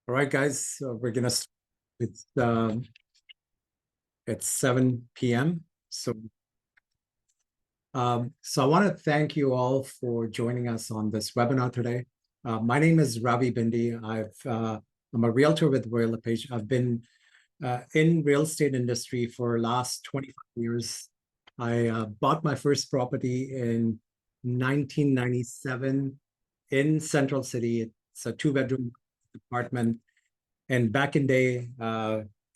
All right, guys, so we're gonna start. It's 7 p.m. So I want to thank you all for joining us on this webinar today. My name is Ravi Bindi. I'm a realtor with Royal LePage. I've been in real estate industry for last 25 years. I bought my first property in 1997 in Central City. It's a two-bedroom apartment. And back in day,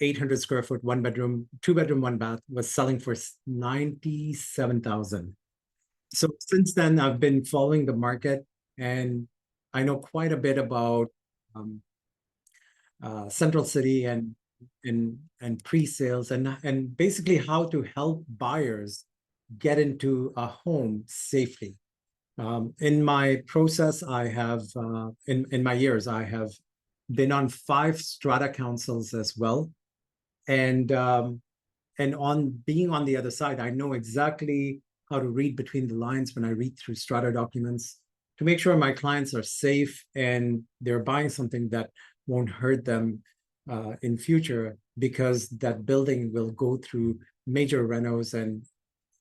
800 square foot, one bedroom, two bedroom, one bath was selling for 97,000. So since then, I've been following the market, and I know quite a bit about um, Central City and pre-sales and basically how to help buyers get into a home safely. In my process, I have in my years, I have been on 5 strata councils as well, and on being on the other side, I know exactly how to read between the lines when I read through strata documents to make sure my clients are safe and they're buying something that won't hurt them in future, because that building will go through major renos and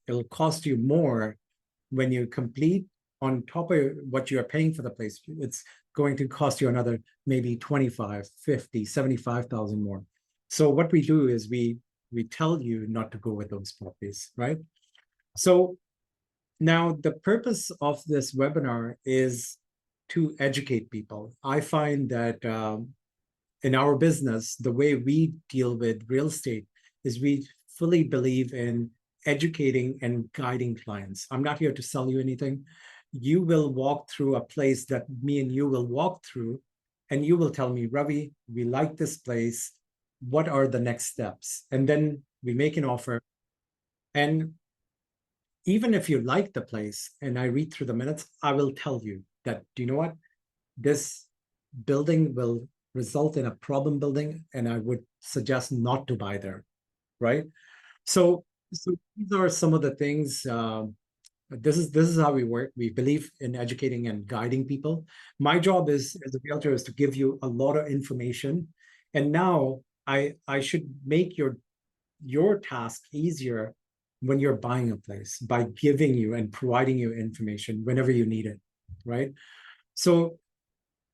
it'll cost you more when you complete. On top of what you're paying for the place, it's going to cost you another maybe 25, 50, 75,000 more. So what we do is we tell you not to go with those properties, right? So now the purpose of this webinar is to educate people. I find that in our business, the way we deal with real estate is we fully believe in educating and guiding clients. I'm not here to sell you anything. You will walk through a place that me and you will walk through, and you will tell me, Ravi, we like this place. What are the next steps? And then we make an offer. And even if you like the place and I read through the minutes, I will tell you that, do you know what? This building will result in a problem building, and I would suggest not to buy there, right? So these are some of the things. This is how we work. We believe in educating and guiding people. My job is as a realtor is to give you a lot of information, and now I should make your task easier when you're buying a place by giving you and providing you information whenever you need it, right? So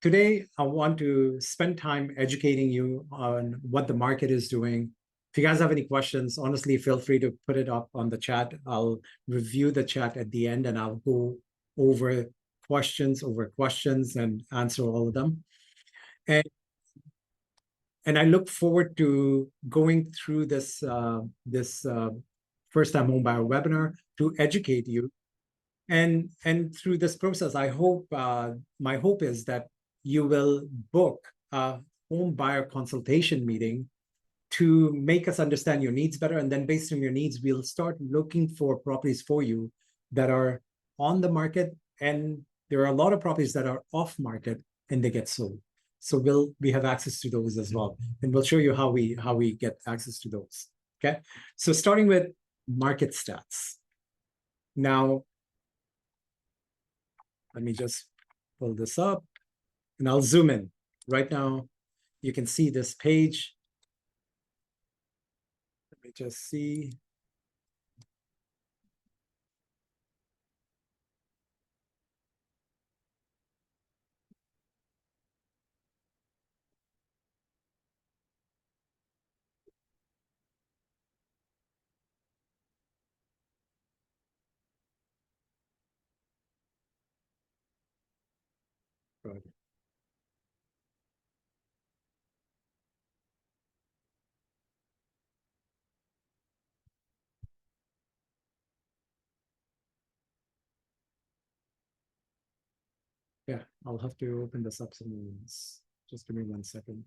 today, I want to spend time educating you on what the market is doing. If you guys have any questions, honestly, feel free to put it up on the chat. I'll review the chat at the end and I'll go over questions and answer all of them. And I look forward to going through this first-time home buyer webinar to educate you. And through this process, I hope my hope is that you will book a home buyer consultation meeting to make us understand your needs better. And then based on your needs, we'll start looking for properties for you that are on the market. And there are a lot of properties that are off market and they get sold. So we have access to those as well. And we'll show you how we get access to those. Okay. So starting with market stats. Now, let me just pull this up and I'll zoom in. Right now, you can see this page. Let me just see. Good. Yeah, I'll have to open this up some minutes. Just give me 1 second.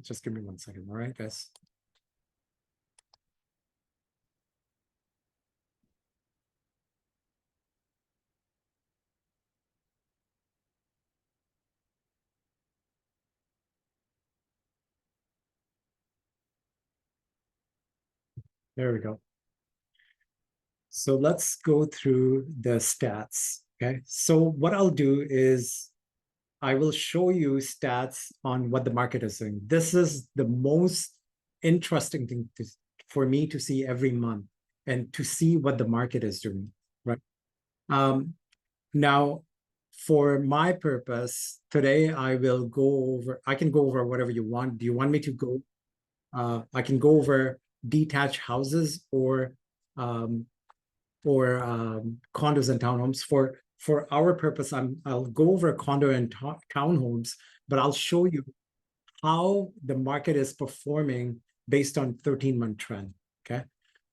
Just give me 1 second. All right, guys. There we go. So let's go through the stats. Okay. So what I'll do is I will show you stats on what the market is doing. This is the most interesting thing for me to see every month and to see what the market is doing, right? Now, for my purpose, today I can go over whatever you want. Do you want me to go? I can go over detached houses um, or condos and townhomes. For our purpose, I'll go over condo and townhomes, but I'll show you how the market is performing based on 13-month trend. Okay.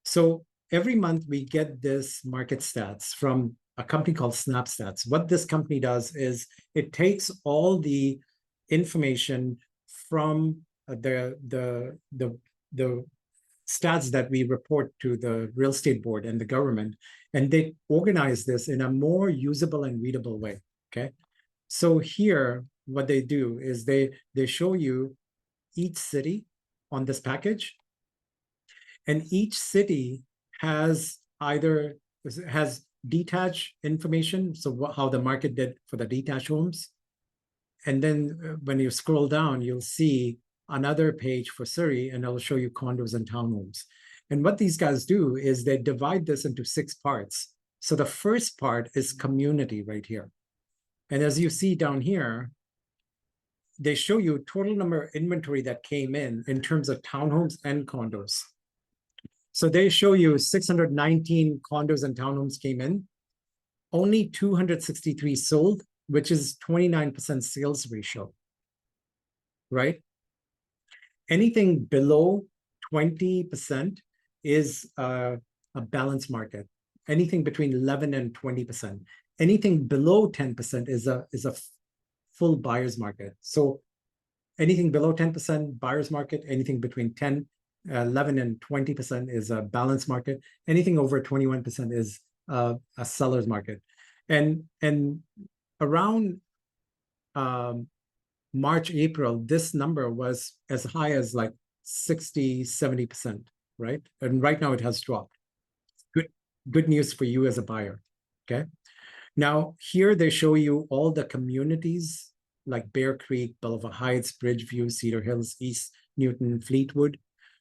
So every month we get this market stats from a company called SnapStats. What this company does is it takes all the information from the stats that we report to the real estate board and the government, and they organize this in a more usable and readable way. Okay. So here, what they do is they show you each city on this package, and each city has either has detached information, so how the market did for the detached homes, and then when you scroll down, you'll see another page for Surrey, and it'll show you condos and townhomes. And what these guys do is they divide this into 6 parts. So the first part is community right here. And as you see down here, they show you total number of inventory that came in terms of townhomes and condos. So they show you 619 condos and townhomes came in, only 263 sold, which is 29% sales ratio, right? Anything below 20% is a balanced market. Anything between 11 and 20%. Anything below 10% is a full buyer's market. So anything below 10% buyer's market, anything between 10, 11 and 20% is a balanced market. Anything over 21% is a seller's market. And around March, April, this number was as high as like 60, 70%, right? And right now it has dropped. Good news for you as a buyer, okay? Now, here they show you all the communities like Bear Creek, Boulevard Heights, Bridgeview, Cedar Hills, East Newton, Fleetwood.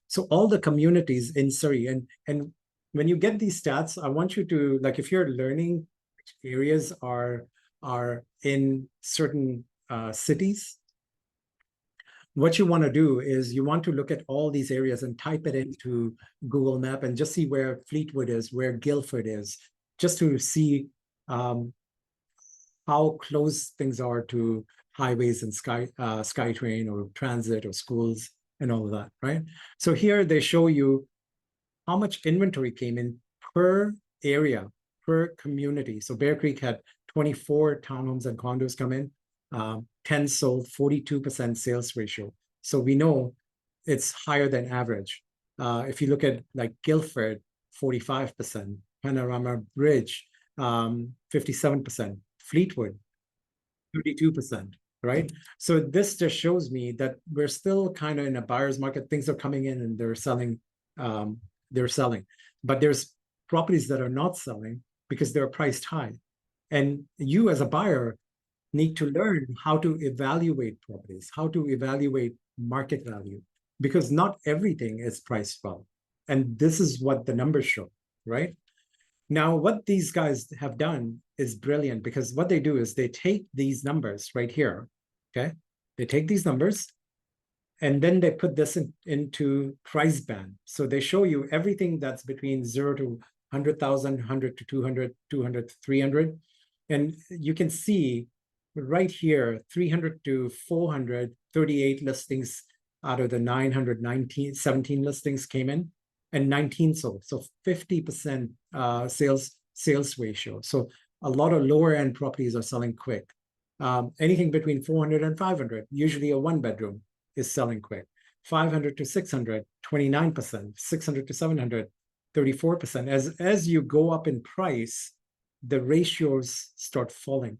So all the communities in Surrey. And when you get these stats, I want you to, like, if you're learning which areas are in certain cities, what you want to do is you want to look at all these areas and type it into Google Map and just see where Fleetwood is, where Guildford is, just to see how close things are to highways and SkyTrain or transit or schools and all of that, right? So here they show you how much inventory came in per area, per community. So Bear Creek had 24 townhomes and condos come in, 10 sold, 42% sales ratio. So we know it's higher than average. If you look at like Guildford, 45%, Panorama Bridge, 57%, Fleetwood, 32%, right? So this just shows me that we're still kind of in a buyer's market. Things are coming in and they're selling, but there's properties that are not selling because they're priced high. And you as a buyer need to learn how to evaluate properties, how to evaluate market value, because not everything is priced well. And this is what the numbers show, right? Now, what these guys have done is brilliant, because what they do is they take these numbers right here, okay? They take these numbers and then they put this into price band. So they show you everything that's between 0 to 100,000, 100 to 200, 200 to 300. And you can see right here, 300 to 400, 38 listings out of the 17 listings came in, and 19 sold. So 50% sales ratio. So a lot of lower end properties are selling quick. Anything between 400 and 500, usually a 1-bedroom, is selling quick. 500 to 600, 29%. 600 to 700, 34%. As you go up in price, the ratios start falling.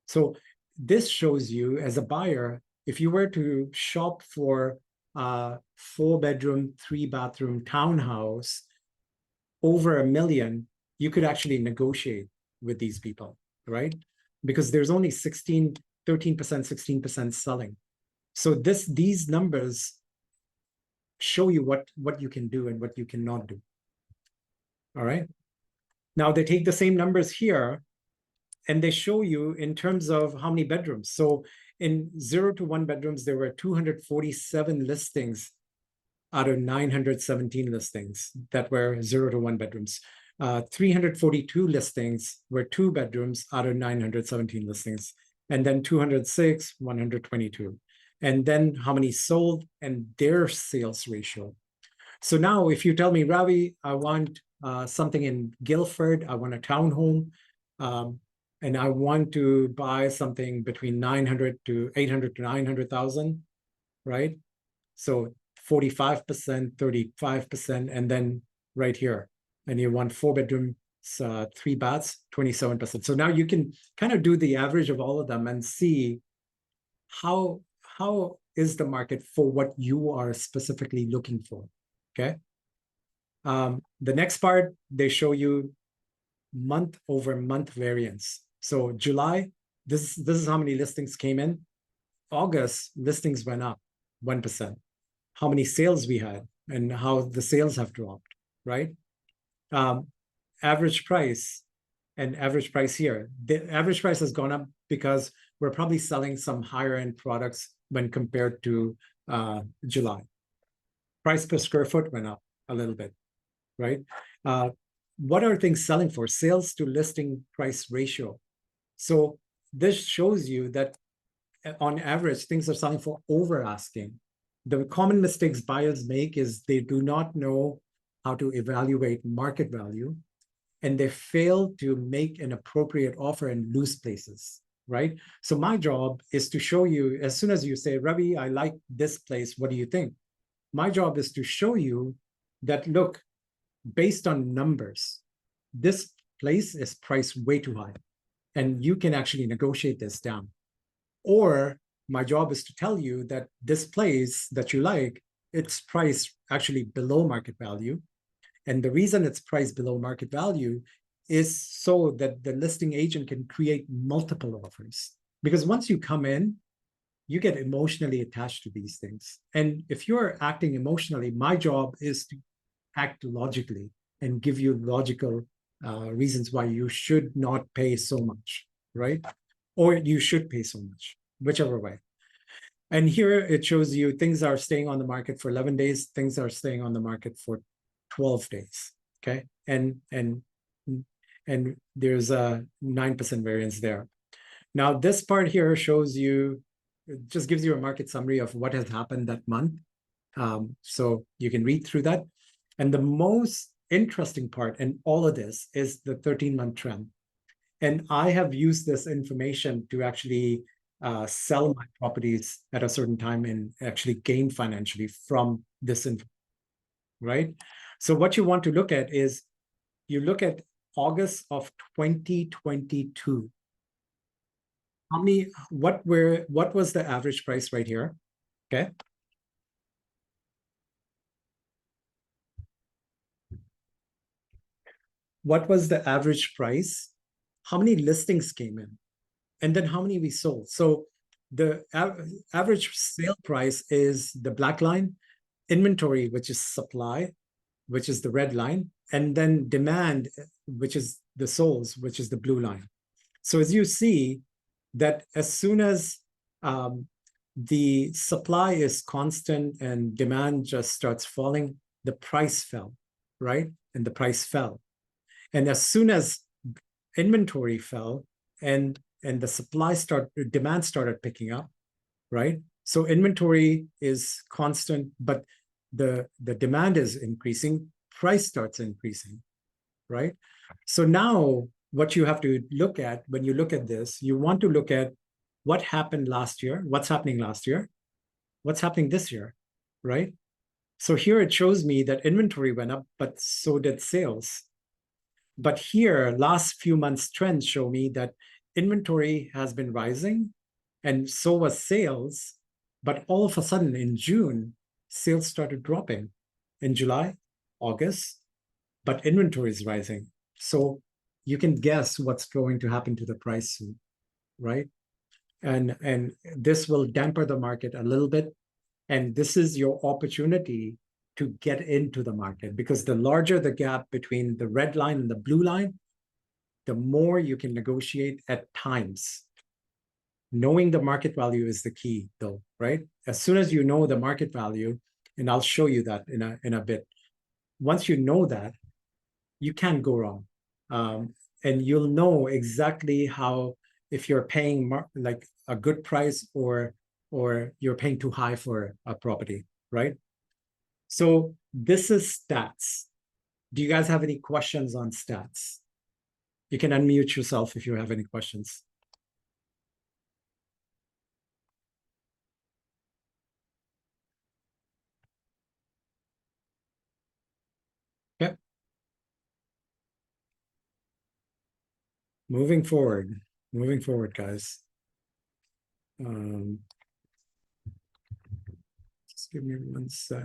So this shows you as a buyer, if you were to shop for a 4-bedroom, 3-bathroom townhouse over 1 million, you could actually negotiate with these people, right? Because there's only 13%, 16% selling. So these numbers show you what you can do and what you cannot do. All right. Now they take the same numbers here and they show you in terms of how many bedrooms. So in 0 to 1 bedrooms, there were 247 listings out of 917 listings that were 0 to 1 bedrooms. 342 listings were 2 bedrooms out of 917 listings. And then 206, 122. And then how many sold and their sales ratio. So now if you tell me, Ravi, I want something in Guildford, I want a townhome, and I want to buy something between 900 to 800 to 900,000, right? So 45%, 35%, and then right here, and you want 4 bedrooms, 3 baths, 27%. So now you can kind of do the average of all of them and see how is the market for what you are specifically looking for. Okay. The next part, they show you month over month variance. So July, this is how many listings came in. August, listings went up 1%. How many sales we had and how the sales have dropped, right? Average price and average price here. The average price has gone up because we're probably selling some higher end products when compared to July. Price per square foot went up a little bit, right? What are things selling for? Sales to listing price ratio. So this shows you that on average, things are selling for over asking. The common mistakes buyers make is they do not know how to evaluate market value, and they fail to make an appropriate offer in loose places, right? So my job is to show you, as soon as you say, Ravi, I like this place, what do you think? My job is to show you that, look, based on numbers, this place is priced way too high, and you can actually negotiate this down. Or my job is to tell you that this place that you like, it's priced actually below market value. And the reason it's priced below market value is so that the listing agent can create multiple offers. Because once you come in, you get emotionally attached to these things. And if you're acting emotionally, my job is to act logically and give you logical reasons why you should not pay so much, right? Or you should pay so much, whichever way. And here it shows you things are staying on the market for 11 days, things are staying on the market for 12 days, okay? And there's a 9% variance there. Now, this part here shows you, it just gives you a market summary of what has happened that month. So you can read through that. And the most interesting part in all of this is the 13-month trend. And I have used this information to actually sell my properties at a certain time and actually gain financially from this info, right? So what you want to look at is, you look at August of 2022. What was the average price right here? Okay. What was the average price? How many listings came in? And then how many we sold? So the average sale price is the black line, inventory, which is supply, which is the red line, and then demand, which is the souls, which is the blue line. So as you see that as soon as the supply is constant and demand just starts falling, the price fell, right? And the price fell. And as soon as inventory fell and the demand started picking up, right? So inventory is constant, but the demand is increasing, price starts increasing, right? So now what you have to look at when you look at this, you want to look at what happened last year, what's happening last year, what's happening this year, right? So here it shows me that inventory went up, but so did sales. But here, last few months trends show me that inventory has been rising and so was sales. But all of a sudden in June, sales started dropping. In July, August, but inventory is rising. So you can guess what's going to happen to the price soon, right? And this will damper the market a little bit. And this is your opportunity to get into the market, because the larger the gap between the red line and the blue line, the more you can negotiate at times. Knowing the market value is the key, though, right? As soon as you know the market value, and I'll show you that in a bit. Once you know that, you can't go wrong, and you'll know exactly how, if you're paying like a good price or you're paying too high for a property, right? So this is stats. Do you guys have any questions on stats? You can unmute yourself if you have any questions. Okay. Moving forward, guys. Just give me one sec.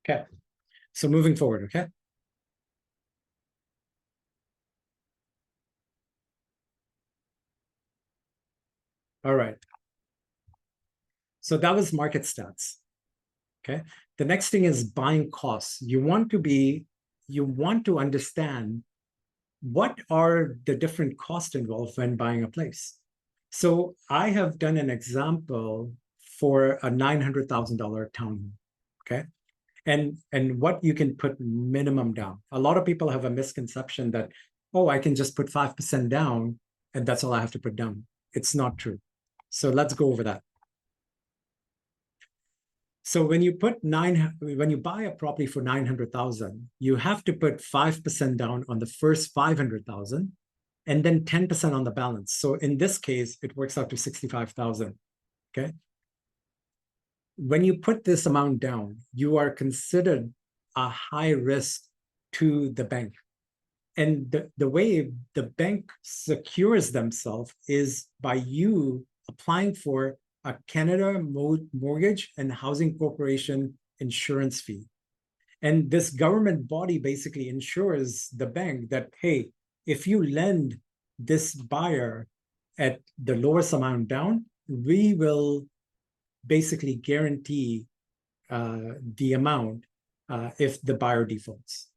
Okay. So moving forward, okay? All right. So that was market stats. Okay. The next thing is buying costs. You want to understand what are the different costs involved when buying a place. So I have done an example for a $900,000 townhome. Okay. And what you can put minimum down. A lot of people have a misconception that, oh, I can just put 5% down and that's all I have to put down. It's not true. So let's go over that. So when you buy a property for 900,000, you have to put 5% down on the first 500,000 and then 10% on the balance. So in this case, it works out to 65,000. Okay. When you put this amount down, you are considered a high risk to the bank. And the way the bank secures themselves is by you applying for a Canada Mortgage and Housing Corporation insurance fee. And this government body basically ensures the bank that, hey, if you lend this buyer at the lowest amount down, we will basically guarantee the amount if the buyer defaults,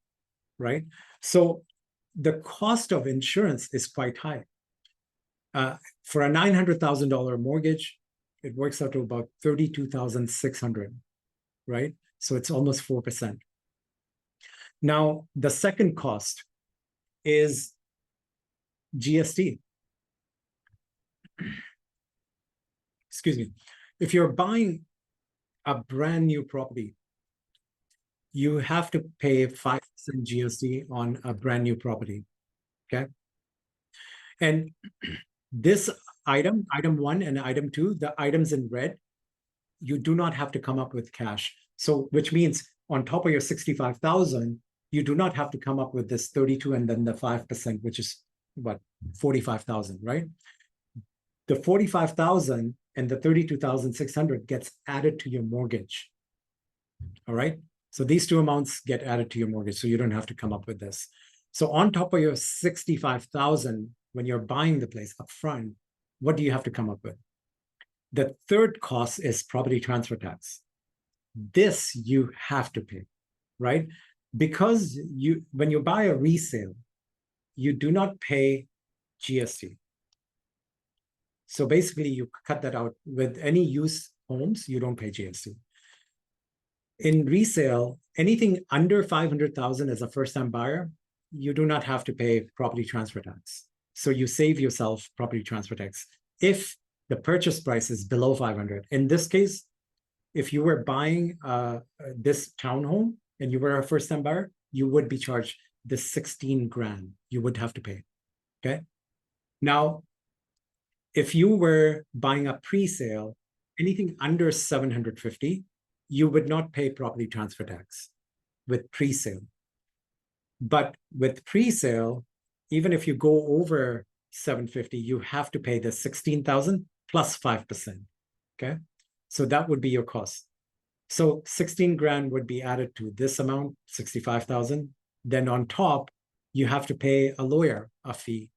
right? So the cost of insurance is quite high. For a $900,000 mortgage, it works out to about $32,600, right? So it's almost 4%. Now, the second cost is GST. Excuse me. If you're buying a brand new property, you have to pay 5% GST on a brand new property, okay? And this item 1 and item 2, the items in red, you do not have to come up with cash. So which means on top of your 65,000, you do not have to come up with this 32 and then the 5%, which is what, 45,000, right? The 45,000 and the 32,600 gets added to your mortgage. All right. So these two amounts get added to your mortgage. So you don't have to come up with this. So on top of your 65,000, when you're buying the place up front, what do you have to come up with? The third cost is property transfer tax. This you have to pay, right? Because when you buy a resale, you do not pay GST. So basically you cut that out. With any used homes, you don't pay GST. In resale, anything under 500,000 as a first-time buyer, you do not have to pay property transfer tax. So you save yourself property transfer tax if the purchase price is below 500. In this case, if you were buying this townhome and you were a first-time buyer, you would be charged the 16 grand you would have to pay. Okay. Now, if you were buying a pre-sale, anything under 750, you would not pay property transfer tax with pre-sale. But with pre-sale, even if you go over 750, you have to pay the 16,000 plus 5%. Okay. So that would be your cost. So 16 grand would be added to this amount, 65,000. Then on top, you have to pay a lawyer a fee.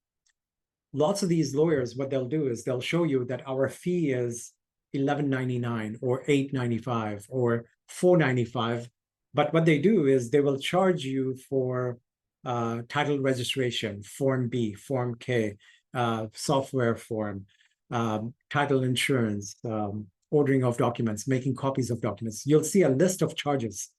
Lots of these lawyers, what they'll do is they'll show you that our fee is $11.99 or $8.95 or $4.95. But what they do is they will charge you for title registration, Form B, Form K, software form, title insurance, ordering of documents, making copies of documents. You'll see a list of charges.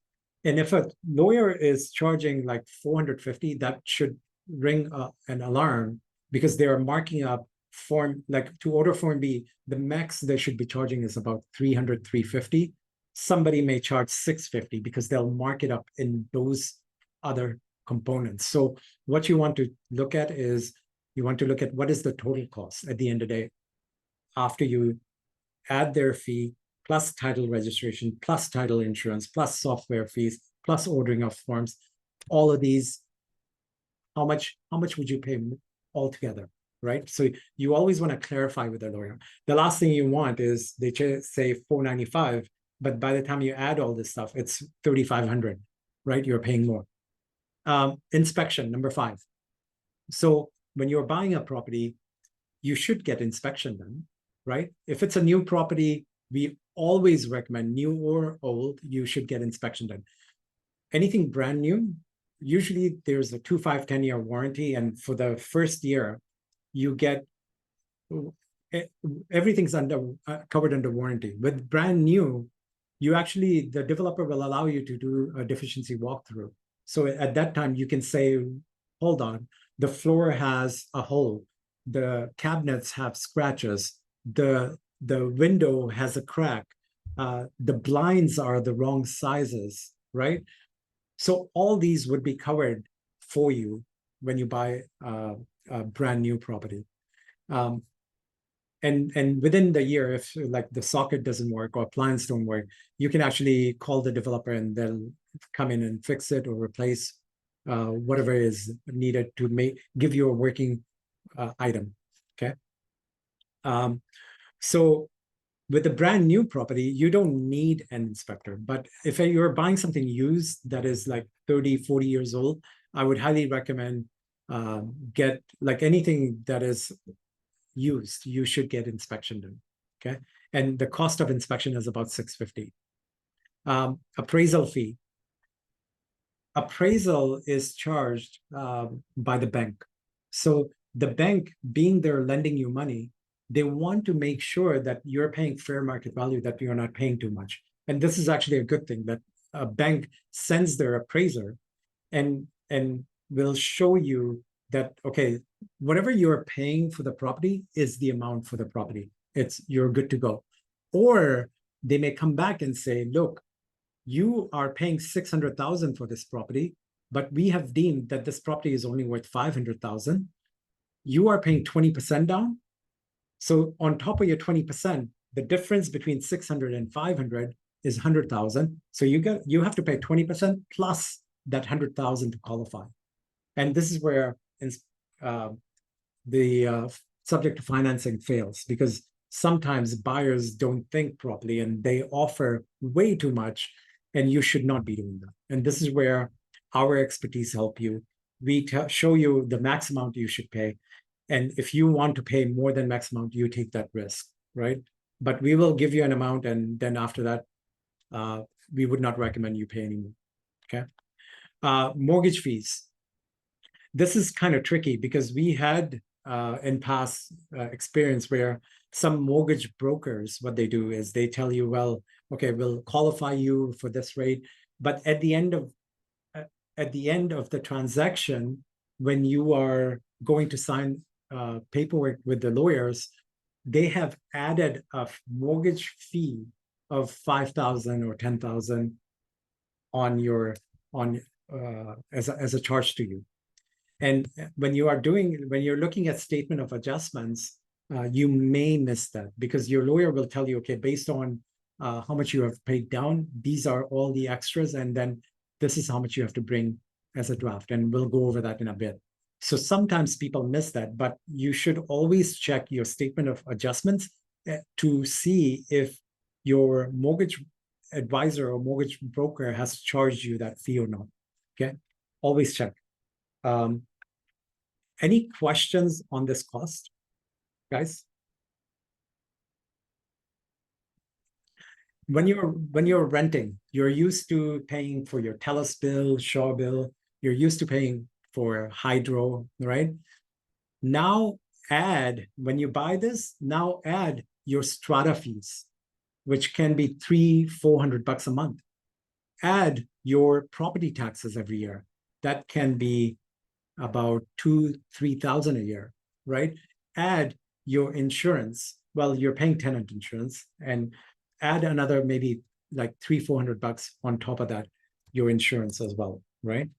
And if a lawyer is charging like 450, that should ring an alarm, because they are marking up form, like to order Form B, the max they should be charging is about 300, 350. Somebody may charge 650 because they'll mark it up in those other components. So what you want to look at is you want to look at what is the total cost at the end of the day after you add their fee plus title registration plus title insurance plus software fees plus ordering of forms. All of these, how much would you pay altogether, right? So you always want to clarify with a lawyer. The last thing you want is they say 495, but by the time you add all this stuff, it's 3,500, right? You're paying more. Inspection, number 5. So when you're buying a property, you should get inspection done, right? If it's a new property, we always recommend, new or old, you should get inspection done. Anything brand new, usually there's a 2, 5, 10-year warranty, and for the first year, you get everything's covered under warranty. With brand new, the developer will allow you to do a deficiency walkthrough. So at that time, you can say, hold on, the floor has a hole, the cabinets have scratches, the window has a crack, the blinds are the wrong sizes, right? So all these would be covered for you when you buy a brand new property. And within the year, if like the socket doesn't work or appliance don't work, you can actually call the developer and they'll come in and fix it or replace whatever is needed to give you a working item. Okay. So with a brand new property, you don't need an inspector. But if you're buying something used that is like 30, 40 years old, I would highly recommend get like anything that is used, you should get inspection done. Okay. And the cost of inspection is about $650. Appraisal fee. Appraisal is charged by the bank. So the bank, being they're lending you money, they want to make sure that you're paying fair market value, that you're not paying too much. And this is actually a good thing, that a bank sends their appraiser and will show you that, okay, whatever you're paying for the property is the amount for the property. You're good to go. Or they may come back and say, look, you are paying 600,000 for this property, but we have deemed that this property is only worth 500,000. You are paying 20% down. So on top of your 20%, the difference between 600 and 500 is 100,000. So you have to pay 20% plus that 100,000 to qualify. And this is where the subject to financing fails, because sometimes buyers don't think properly and they offer way too much, and you should not be doing that. And this is where our expertise help you. We show you the max amount you should pay. And if you want to pay more than max amount, you take that risk, right? But we will give you an amount, and then after that, we would not recommend you pay anymore, okay? Mortgage fees. This is kind of tricky because we had in past experience where some mortgage brokers, what they do is they tell you, well, okay, we'll qualify you for this rate, but at the end of the transaction, when you are going to sign paperwork with the lawyers, they have added a mortgage fee of 5,000 or 10,000 as a charge to you. And when you're looking at statement of adjustments, you may miss that, because your lawyer will tell you, okay, based on how much you have paid down, these are all the extras, and then this is how much you have to bring as a draft, and we'll go over that in a bit. So sometimes people miss that, but you should always check your statement of adjustments to see if your mortgage advisor or mortgage broker has charged you that fee or not. Okay, always check. Any questions on this cost, guys? When you're renting, you're used to paying for your TELUS bill, Shaw bill. You're used to paying for hydro, right? Now when you buy this, now add your strata fees, which can be $300-400 a month. Add your property taxes every year. That can be about $2,000-3,000 a year, right? Add your insurance. Well, you're paying tenant insurance, and add another maybe like $300-400 on top of that, your insurance as well, right?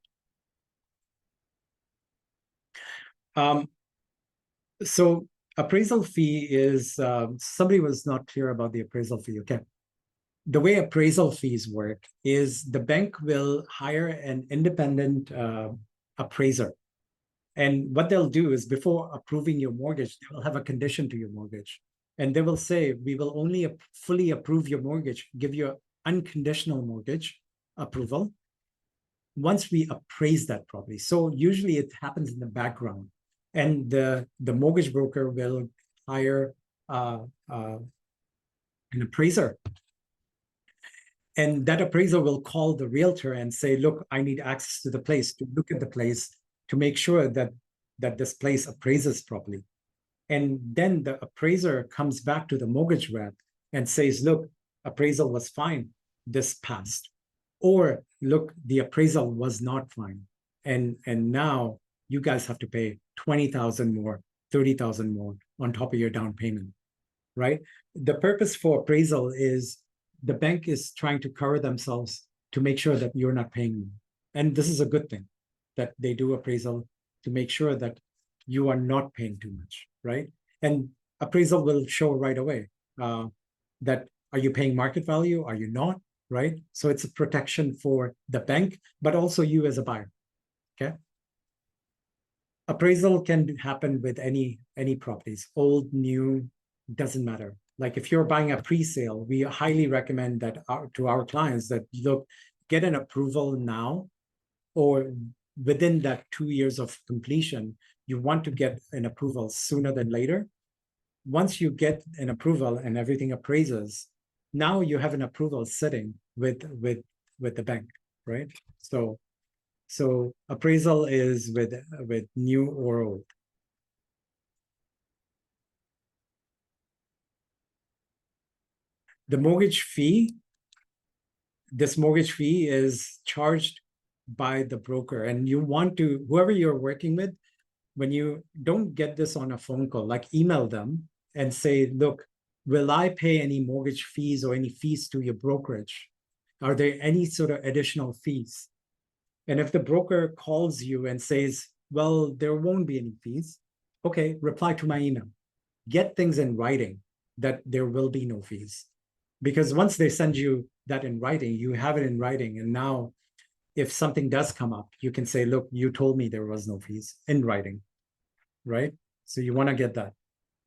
So appraisal fee is, somebody was not clear about the appraisal fee. Okay. The way appraisal fees work is the bank will hire an independent appraiser. And what they'll do is before approving your mortgage, they will have a condition to your mortgage. And they will say, we will only fully approve your mortgage, give you an unconditional mortgage approval once we appraise that property. So usually it happens in the background. And the mortgage broker will hire an appraiser. And that appraiser will call the realtor and say, look, I need access to the place, to look at the place, to make sure that this place appraises properly. And then the appraiser comes back to the mortgage rep and says, look, appraisal was fine, this passed. Or look, the appraisal was not fine. And now you guys have to pay 20,000 more, 30,000 more on top of your down payment, right? The purpose for appraisal is the bank is trying to cover themselves to make sure that you're not paying them. And this is a good thing that they do appraisal to make sure that you are not paying too much, right? And appraisal will show right away that are you paying market value? Are you not, right? So it's a protection for the bank, but also you as a buyer, okay? Appraisal can happen with any properties, old, new, doesn't matter. Like if you're buying a pre-sale, we highly recommend that to our clients that look, get an approval now, or within that 2 years of completion, you want to get an approval sooner than later. Once you get an approval and everything appraises, now you have an approval sitting with the bank, right? So appraisal is with new or old. The mortgage fee, this mortgage fee is charged by the broker, and you want to, whoever you're working with, when you don't get this on a phone call, like email them and say, look, will I pay any mortgage fees or any fees to your brokerage? Are there any sort of additional fees? And if the broker calls you and says, well, there won't be any fees, okay, reply to my email. Get things in writing that there will be no fees. Because once they send you that in writing, you have it in writing. And now if something does come up, you can say, look, you told me there was no fees in writing, right? So you want to get that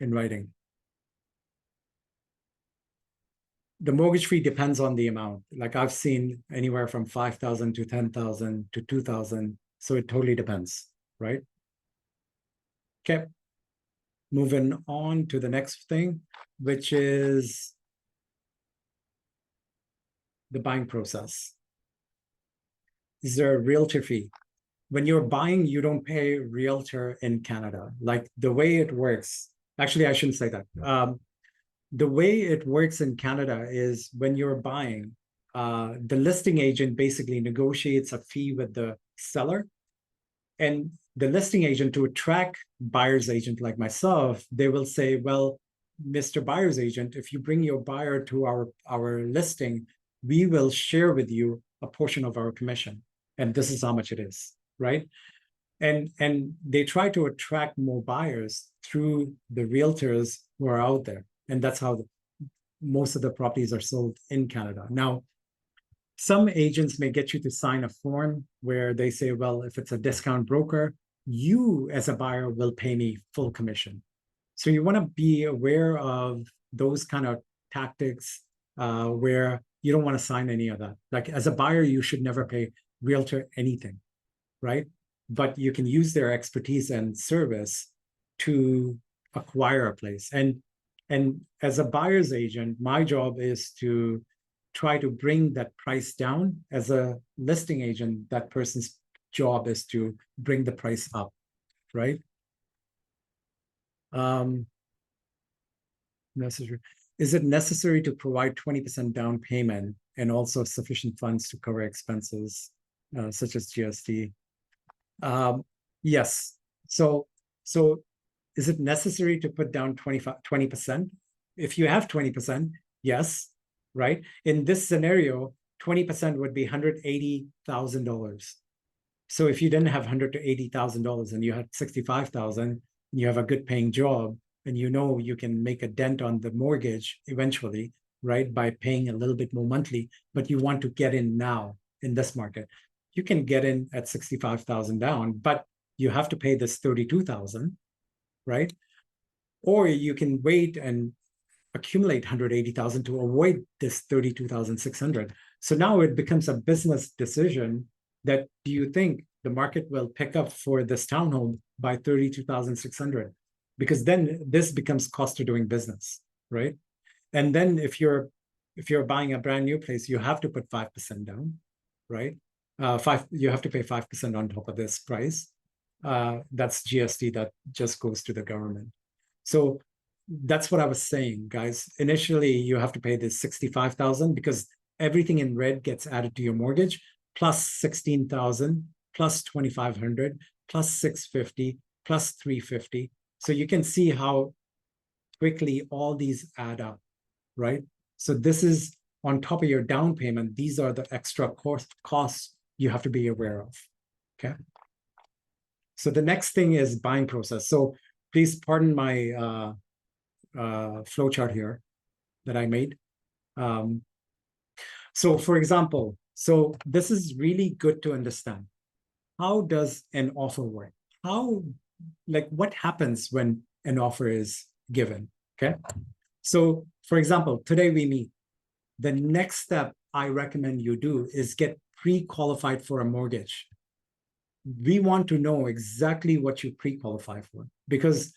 in writing. The mortgage fee depends on the amount. Like I've seen anywhere from 5,000 to 10,000 to 2,000. So it totally depends, right? Okay. Moving on to the next thing, which is the buying process. Is there a realtor fee? When you're buying, you don't pay realtor in Canada. Like the way it works, actually, I shouldn't say that. The way it works in Canada is when you're buying, the listing agent basically negotiates a fee with the seller. And the listing agent, to attract buyer's agent like myself, they will say, well, Mr. Buyer's agent, if you bring your buyer to our listing, we will share with you a portion of our commission. And this is how much it is, right? And they try to attract more buyers through the realtors who are out there. And that's how most of the properties are sold in Canada. Now, Some agents may get you to sign a form where they say, well, if it's a discount broker, you as a buyer will pay me full commission. So you want to be aware of those kind of tactics where you don't want to sign any of that. Like as a buyer, you should never pay realtor anything, right? But you can use their expertise and service to acquire a place. And as a buyer's agent, my job is to try to bring that price down. As a listing agent, that person's job is to bring the price up, right? Necessary. Is it necessary to provide 20% down payment and also sufficient funds to cover expenses such as GST? Yes. So is it necessary to put down 20%? If you have 20%, yes, right? In this scenario, 20% would be $180,000. So if you didn't have $180,000 and you had 65,000, you have a good paying job, and you know you can make a dent on the mortgage eventually, right, by paying a little bit more monthly, but you want to get in now in this market, you can get in at 65,000 down, but you have to pay this 32,000, right? Or you can wait and accumulate 180,000 to avoid this 32,600. So now it becomes a business decision that, do you think the market will pick up for this townhome by 32,600? Because then this becomes cost of doing business, right? And then if you're buying a brand new place, you have to put 5% down, right? You have to pay 5% on top of this price. That's GST that just goes to the government. So that's what I was saying, guys. Initially, you have to pay this 65,000 because everything in red gets added to your mortgage, plus 16,000, plus 2,500, plus 650, plus 350. So you can see how quickly all these add up, right? So this is on top of your down payment. These are the extra costs you have to be aware of, okay? So the next thing is buying process. So please pardon my flow chart here that I made. So for example, so this is really good to understand. How does an offer work? What happens when an offer is given, okay? So for example, today we meet. The next step I recommend you do is get pre-qualified for a mortgage. We want to know exactly what you pre-qualify for, because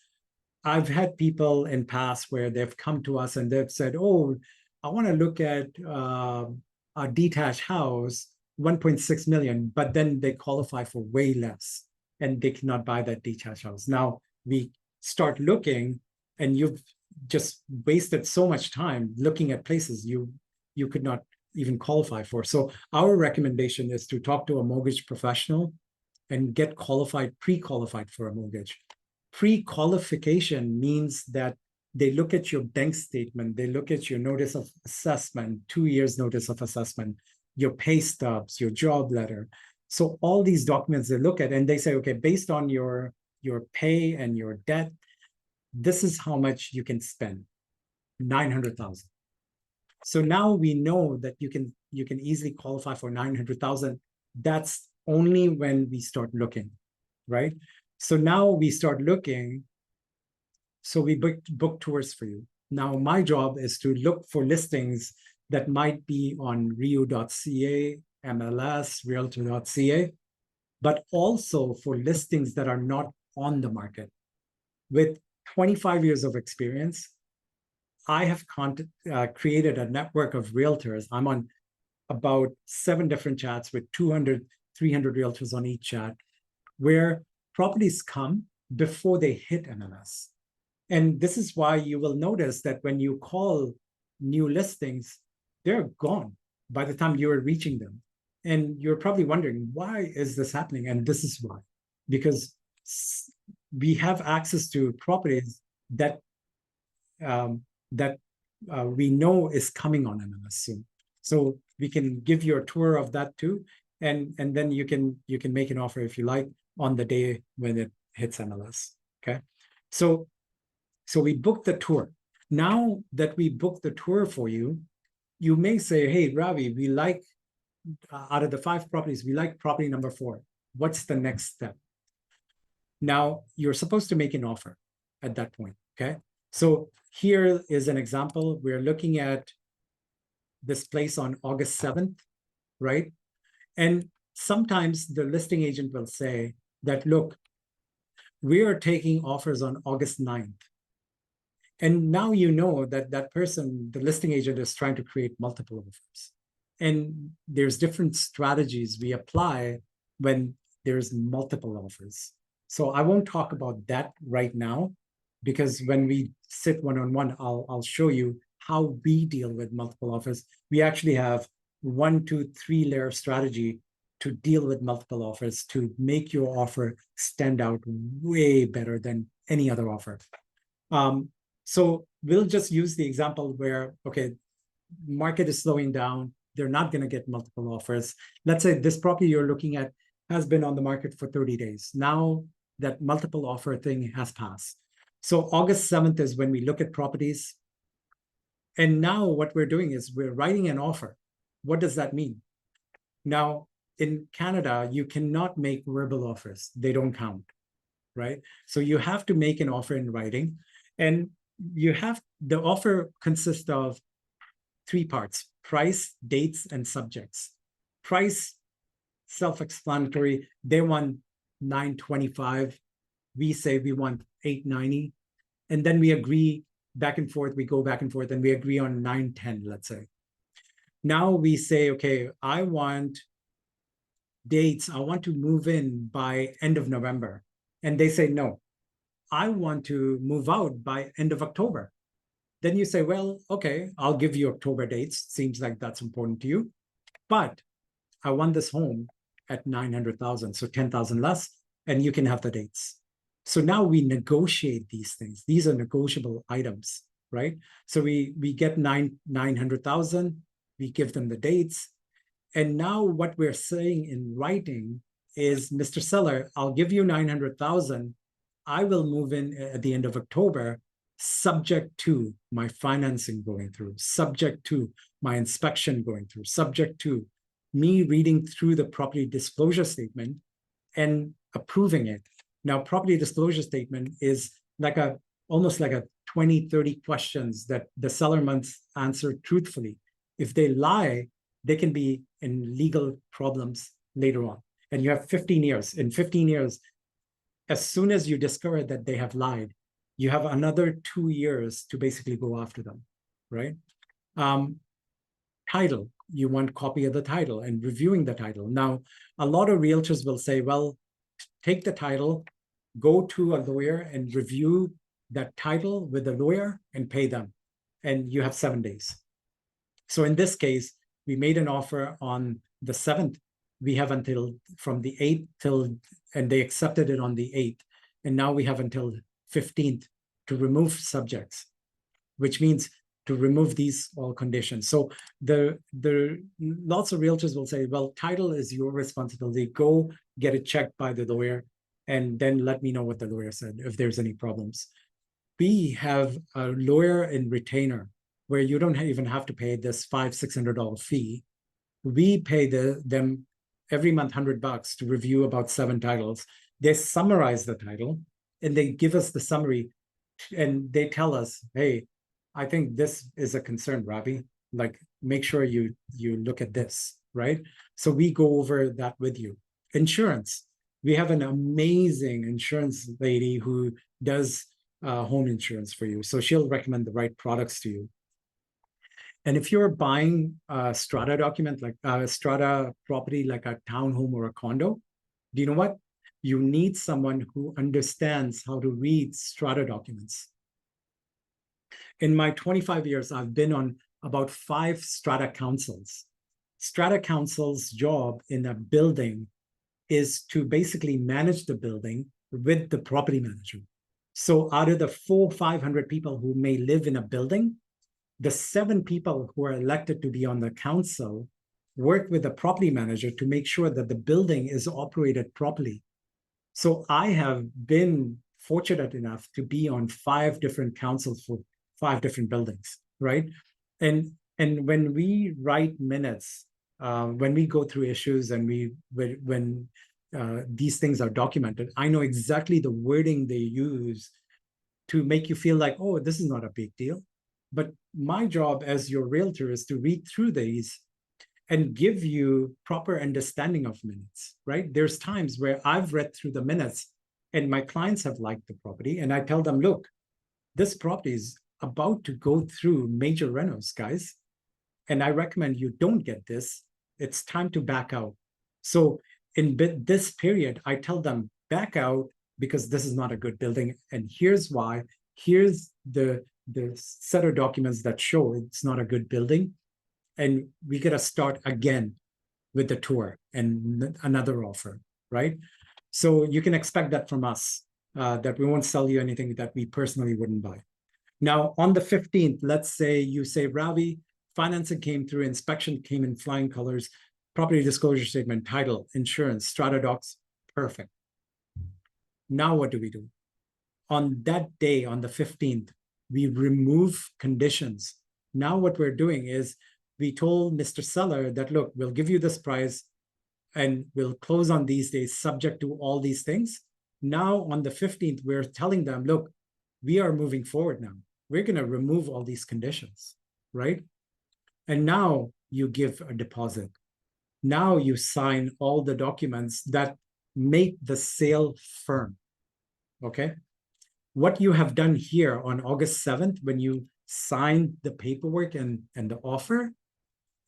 I've had people in past where they've come to us and they've said, oh, I want to look at a detached house, 1.6 million, but then they qualify for way less and they cannot buy that detached house. Now we start looking, and you've just wasted so much time looking at places you could not even qualify for. So our recommendation is to talk to a mortgage professional and get qualified, pre-qualified for a mortgage. Pre-qualification means that they look at your bank statement, they look at your notice of assessment, 2 years notice of assessment, your pay stubs, your job letter. So all these documents they look at, and they say, okay, based on your pay and your debt, this is how much you can spend, 900,000. So now we know that you can easily qualify for 900,000. That's only when we start looking, right? So now we start looking. So we book tours for you. Now my job is to look for listings that might be on reu.ca, MLS, realtor.ca, but also for listings that are not on the market. With 25 years of experience, I have created a network of realtors. I'm on about 7 different chats with 200, 300 realtors on each chat, where properties come before they hit MLS. And this is why you will notice that when you call new listings, they're gone by the time you're reaching them. And you're probably wondering, why is this happening? And this is why. Because we have access to properties that we know is coming on MLS soon. So we can give you a tour of that too. And then you can make an offer if you like on the day when it hits MLS, okay? So we booked the tour. Now that we booked the tour for you, you may say, hey, Ravi, we like out of the 5 properties, we like property number 4. What's the next step? Now, you're supposed to make an offer at that point, okay? So here is an example. We're looking at this place on August 7th, right? And sometimes the listing agent will say that, look, we are taking offers on August 9th. And now you know that that person, the listing agent, is trying to create multiple offers. And there's different strategies we apply when there's multiple offers. So I won't talk about that right now, because when we sit one-on-one, I'll show you how we deal with multiple offers. We actually have 1, 2, 3 layer strategy to deal with multiple offers to make your offer stand out way better than any other offer. So we'll just use the example where, okay, market is slowing down. They're not going to get multiple offers. Let's say this property you're looking at has been on the market for 30 days. Now that multiple offer thing has passed. So August 7th is when we look at properties. And now what we're doing is we're writing an offer. What does that mean? Now, in Canada, you cannot make verbal offers. They don't count, right? So you have to make an offer in writing. And the offer consists of 3 parts: price, dates, and subjects. Price, self-explanatory. They want $925. We say we want $890. And then we agree back and forth. We go back and forth and we agree on $910, let's say. Now we say, okay, I want dates. I want to move in by end of November. And they say, no, I want to move out by end of October. Then you say, well, okay, I'll give you October dates. Seems like that's important to you. But I want this home at 900,000, so 10,000 less, and you can have the dates. So now we negotiate these things. These are negotiable items, right? So we get 900,000, we give them the dates. And now what we're saying in writing is, Mr. Seller, I'll give you 900,000. I will move in at the end of October, subject to my financing going through, subject to my inspection going through, subject to me reading through the property disclosure statement and approving it. Now, property disclosure statement is like almost like a 20, 30 questions that the seller must answer truthfully. If they lie, they can be in legal problems later on. And you have 15 years. In 15 years, as soon as you discover that they have lied, you have another 2 years to basically go after them, right? Title, you want copy of the title and reviewing the title. Now, a lot of realtors will say, well, take the title, go to a lawyer and review that title with the lawyer and pay them. And you have 7 days. So in this case, we made an offer on the 7th. We have until from the 8th till, and they accepted it on the 8th. And now we have until 15th to remove subjects, which means to remove these all conditions. So the lots of realtors will say, well, title is your responsibility. Go get it checked by the lawyer and then let me know what the lawyer said if there's any problems. We have a lawyer and retainer where you don't even have to pay this $500-600 fee. We pay them every month $100 to review about 7 titles. They summarize the title and they give us the summary and they tell us, hey, I think this is a concern, Ravi. Like, make sure you look at this, right? So we go over that with you. Insurance. We have an amazing insurance lady who does home insurance for you. So she'll recommend the right products to you. And if you're buying a strata document, like a strata property, like a townhome or a condo, do you know what? You need someone who understands how to read strata documents. In my 25 years, I've been on about 5 strata councils. Strata council's job in a building is to basically manage the building with the property manager. So out of the 400-500 people who may live in a building, the 7 people who are elected to be on the council work with the property manager to make sure that the building is operated properly. So I have been fortunate enough to be on 5 different councils for 5 different buildings, right? And when we write minutes when we go through issues and when these things are documented, I know exactly the wording they use to make you feel like, oh, this is not a big deal. But my job as your realtor is to read through these and give you proper understanding of minutes, right? There's times where I've read through the minutes and my clients have liked the property, and I tell them, look, this property is about to go through major renos, guys. And I recommend you don't get this. It's time to back out. So in this period, I tell them back out because this is not a good building. And here's why. Here's the set of documents that show it's not a good building. And we got to start again with the tour and another offer, right? So you can expect that from us, that we won't sell you anything that we personally wouldn't buy. Now, on the 15th, let's say you say, Ravi, financing came through, inspection came in flying colors, property disclosure statement, title, insurance, strata docs, perfect. Now what do we do? On that day, on the 15th, we remove conditions. Now what we're doing is we told Mr. Seller that, look, we'll give you this price and we'll close on these days subject to all these things. Now on the 15th, we're telling them, look, we are moving forward now. We're going to remove all these conditions, right? And now you give a deposit. Now you sign all the documents that make the sale firm, okay? What you have done here on August 7th, when you signed the paperwork and the offer,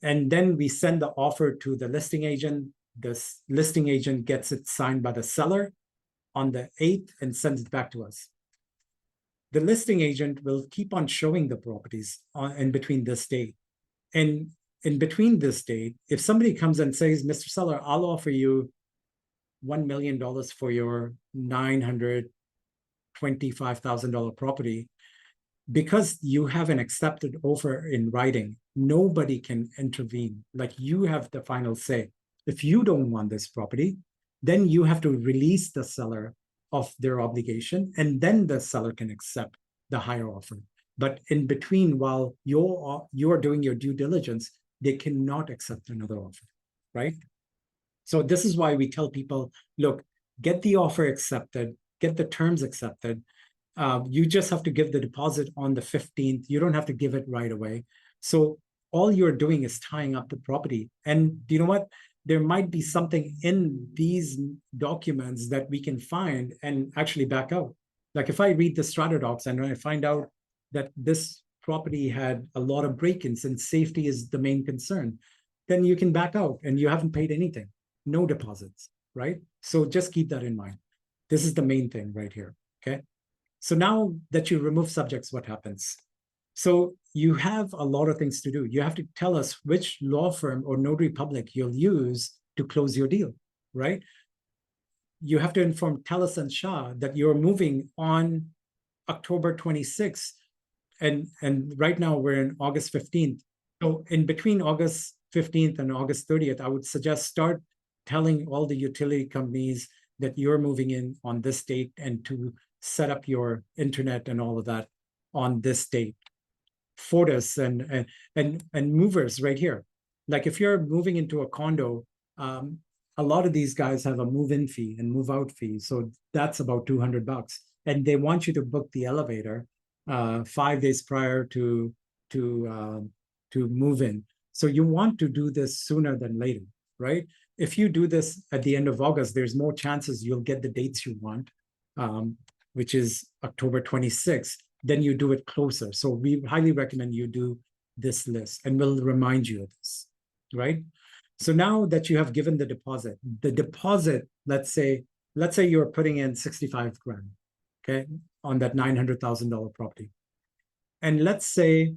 and then we send the offer to the listing agent, the listing agent gets it signed by the seller on the 8th and sends it back to us. The listing agent will keep on showing the properties in between this date. And in between this date, if somebody comes and says, Mr. Seller, I'll offer you $1 million for your $925,000 property, because you have an accepted offer in writing, nobody can intervene. Like, you have the final say. If you don't want this property, then you have to release the seller of their obligation, and then the seller can accept the higher offer. But in between, while you're doing your due diligence, they cannot accept another offer, right? So this is why we tell people, look, get the offer accepted, get the terms accepted. You just have to give the deposit on the 15th. You don't have to give it right away. So all you're doing is tying up the property. And you know what? There might be something in these documents that we can find and actually back out. Like if I read the strata docs and I find out that this property had a lot of break-ins and safety is the main concern, then you can back out and you haven't paid anything, no deposits, right? So just keep that in mind. This is the main thing right here, okay? So now that you remove subjects, what happens? So you have a lot of things to do. You have to tell us which law firm or notary public you'll use to close your deal, right? You have to inform Telus and Shah that you're moving on October 26th. And right now we're in August 15th. So in between August 15th and August 30th, I would suggest start telling all the utility companies that you're moving in on this date and to set up your internet and all of that on this date. Fortis and movers right here. Like if you're moving into a condo, a lot of these guys have a move-in fee and move-out fee. So that's about $200. And they want you to book the elevator 5 days prior to move in. So you want to do this sooner than later, right? If you do this at the end of August, there's more chances you'll get the dates you want, which is October 26th. Then you do it closer. So we highly recommend you do this list, and we'll remind you of this, right? So now that you have given the deposit, let's say you're putting in 65 grand, okay, on that $900,000 property. And let's say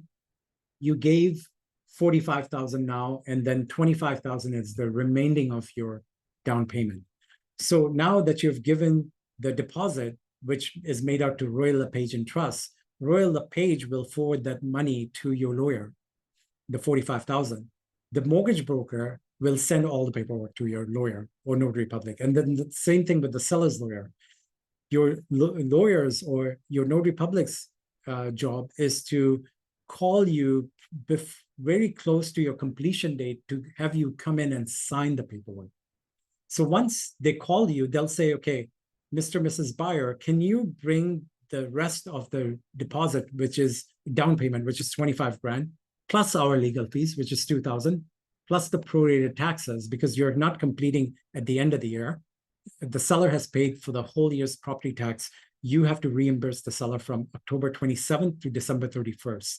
you gave 45,000 now, and then 25,000 is the remaining of your down payment. So now that you've given the deposit, which is made out to Royal LePage and Trust, Royal LePage will forward that money to your lawyer, the 45,000. The mortgage broker will send all the paperwork to your lawyer or notary public. And then the same thing with the seller's lawyer. Your lawyers or your notary public's job is to call you very close to your completion date to have you come in and sign the paperwork. So once they call you, they'll say, okay, Mr. Mrs. Buyer, can you bring the rest of the deposit, which is down payment, which is 25 grand, plus our legal fees, which is 2,000, plus the prorated taxes, because you're not completing at the end of the year. The seller has paid for the whole year's property tax. You have to reimburse the seller from October 27th to December 31st.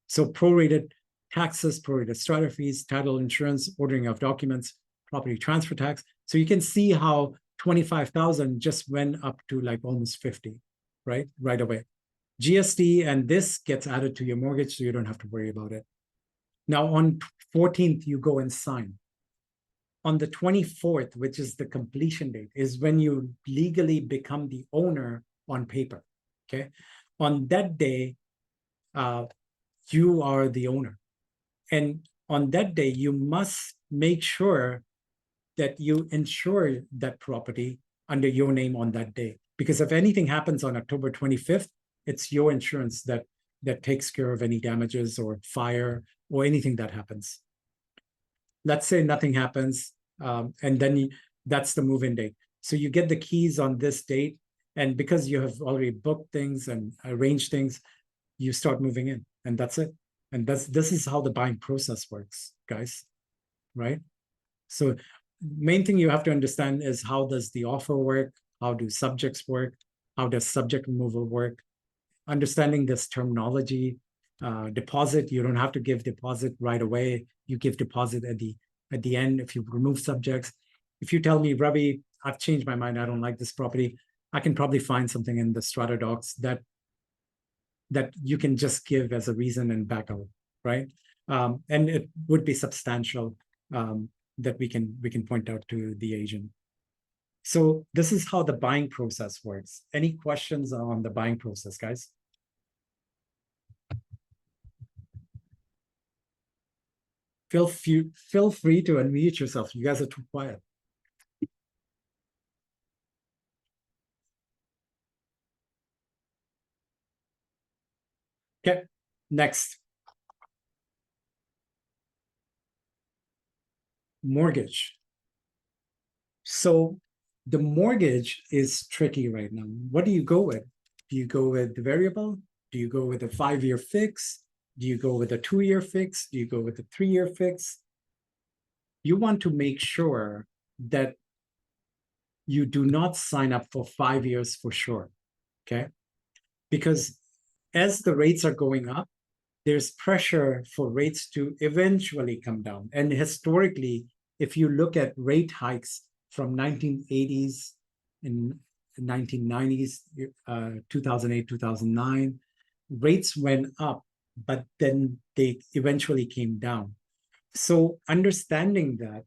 So prorated taxes, prorated strata fees, title insurance, ordering of documents, property transfer tax. So you can see how 25,000 just went up to like almost 50, right away. GST and this gets added to your mortgage, so you don't have to worry about it. Now on 14th, you go and sign. On the 24th, which is the completion date, is when you legally become the owner on paper, okay? On that day, you are the owner. And on that day, you must make sure that you insure that property under your name on that day. Because if anything happens on October 25th, it's your insurance that takes care of any damages or fire or anything that happens. Let's say nothing happens, and then that's the move-in date. So you get the keys on this date, and because you have already booked things and arranged things, you start moving in, and that's it. And this is how the buying process works, guys, right? So main thing you have to understand is, how does the offer work? How do subjects work? How does subject removal work? Understanding this terminology. Deposit, you don't have to give deposit right away. You give deposit at the end if you remove subjects. If you tell me, Ravi, I've changed my mind, I don't like this property, I can probably find something in the strata docs that you can just give as a reason and back out, right? And it would be substantial, that we can point out to the agent. So this is how the buying process works. Any questions on the buying process, guys? Feel free to unmute yourself. You guys are too quiet. Okay, next. Mortgage. So the mortgage is tricky right now. What do you go with? Do you go with the variable? Do you go with a 5-year fix? Do you go with a 2-year fix? Do you go with a 3-year fix? You want to make sure that you do not sign up for 5 years for sure, okay? Because as the rates are going up, there's pressure for rates to eventually come down. And historically, if you look at rate hikes from 1980s and 1990s, 2008, 2009, rates went up, but then they eventually came down. So understanding that,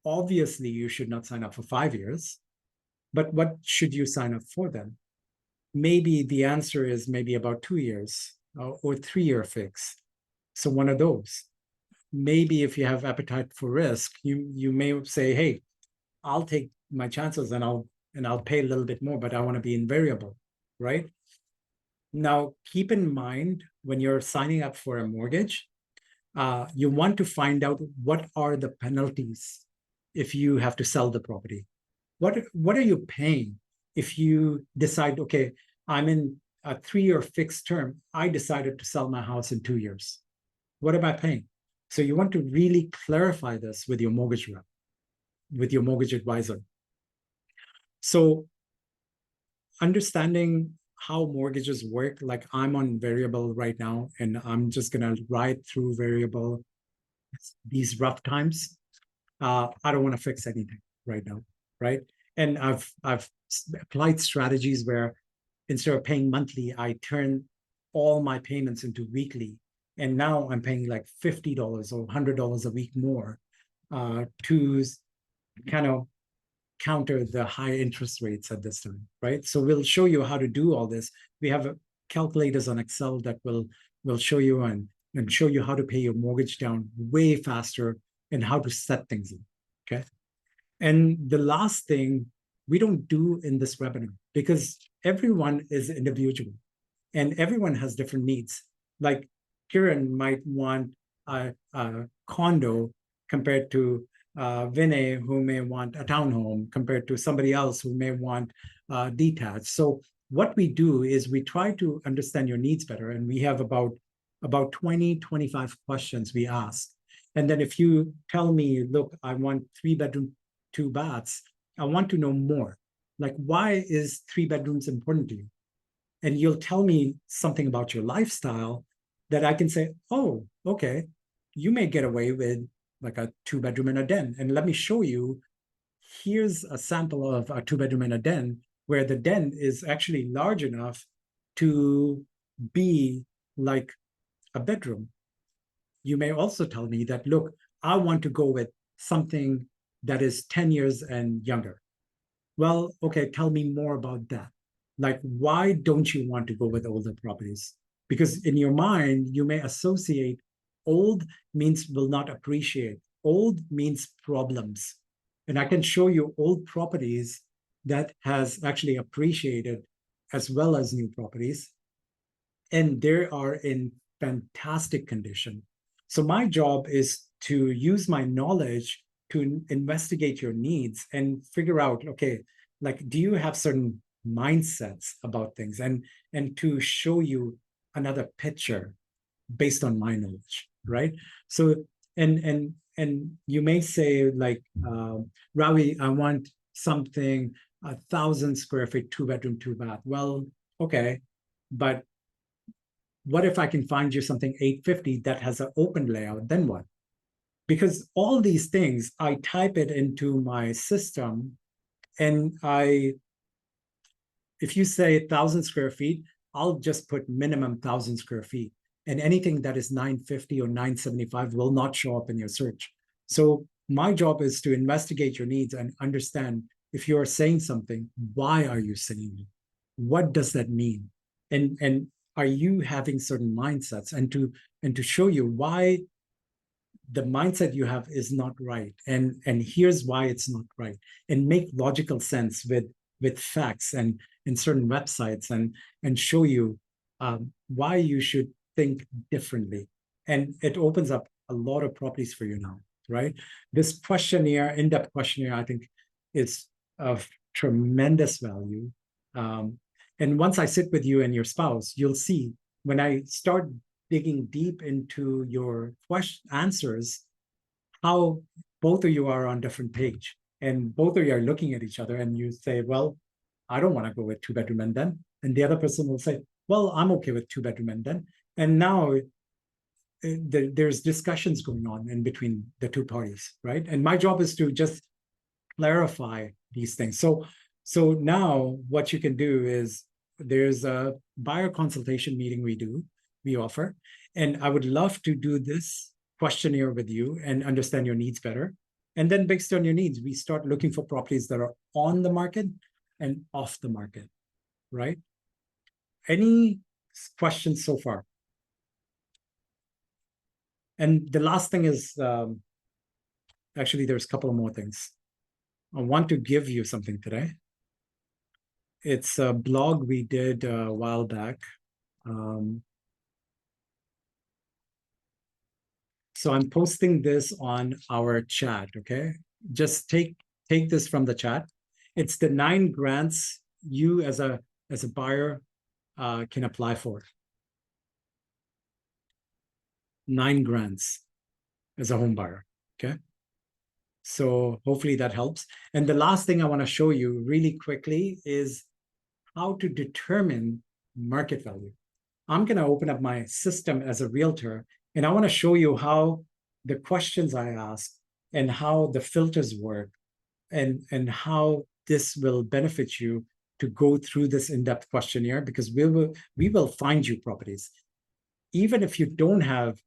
obviously you should not sign up for 5 years, but what should you sign up for then? Maybe the answer is maybe about 2 years or 3-year fix. So one of those. Maybe if you have appetite for risk, you may say, hey, I'll take my chances and I'll pay a little bit more, but I want to be in variable, right? Now, keep in mind, when you're signing up for a mortgage, you want to find out what are the penalties if you have to sell the property. What are you paying if you decide, okay, I'm in a 3-year fixed term, I decided to sell my house in 2 years. What am I paying? So you want to really clarify this with your mortgage rep, with your mortgage advisor. So understanding how mortgages work, like I'm on variable right now, and I'm just gonna ride through variable these rough times. I don't want to fix anything right now, right? And I've applied strategies where instead of paying monthly, I turn all my payments into weekly. And now I'm paying like $50 or $100 a week more to kind of counter the high interest rates at this time, right? So we'll show you how to do all this. We have calculators on Excel that will show you and show you how to pay your mortgage down way faster and how to set things in, okay? And the last thing we don't do in this webinar, because everyone is individual and everyone has different needs. Like Kiran might want a condo compared to Vinay, who may want a townhome, compared to somebody else who may want detached. So what we do is we try to understand your needs better, and we have about 20, 25 questions we ask. And then if you tell me, look, I want 3 bedroom, 2 baths, I want to know more. Like, why is 3 bedrooms important to you? And you'll tell me something about your lifestyle that I can say, oh, okay, you may get away with like a 2 bedroom and a den. And let me show you, here's a sample of a 2 bedroom and a den where the den is actually large enough to be like a bedroom. You may also tell me that, look, I want to go with something that is 10 years and younger. Well, okay, tell me more about that. Like, why don't you want to go with older properties? Because in your mind, you may associate old means will not appreciate. Old means problems. And I can show you old properties that has actually appreciated as well as new properties. And they are in fantastic condition. So my job is to use my knowledge to investigate your needs and figure out, okay, like, do you have certain mindsets about things, and to show you another picture based on my knowledge, right? So and you may say like, Ravi, I want something 1,000 square feet, 2 bedroom, 2 bath. Well, okay, but what if I can find you something 850 that has an open layout? Then what? Because all these things, I type it into my system, and if you say 1,000 square feet, I'll just put minimum 1,000 square feet. And anything that is 950 or 975 will not show up in your search. So my job is to investigate your needs and understand, if you're saying something, why are you saying it? What does that mean? And are you having certain mindsets? And to show you why the mindset you have is not right, and here's why it's not right, and make logical sense with facts and certain websites, and show you why you should think differently. And it opens up a lot of properties for you now, right? This questionnaire, in-depth questionnaire, I think is of tremendous value. And once I sit with you and your spouse, you'll see when I start digging deep into your answers, how both of you are on different page, and both of you are looking at each other, and you say, well, I don't want to go with 2 bedroom and then, and the other person will say, well, I'm okay with 2 bedroom and then. And now there's discussions going on in between the two parties, right? And my job is to just clarify these things. So now what you can do is, there's a buyer consultation meeting we offer, and I would love to do this questionnaire with you and understand your needs better. And then based on your needs, we start looking for properties that are on the market and off the market, right? Any questions so far? And the last thing is, actually, there's a couple of more things. I want to give you something today. It's a blog we did a while back. So I'm posting this on our chat, okay? Just take this from the chat. It's the 9 grants you as a buyer can apply for. 9 grants as a home buyer, okay? So hopefully that helps. And the last thing I want to show you really quickly is how to determine market value. I'm going to open up my system as a realtor, and I want to show you how the questions I ask and how the filters work, and how this will benefit you to go through this in-depth questionnaire, because we will find you properties. Even if you don't have,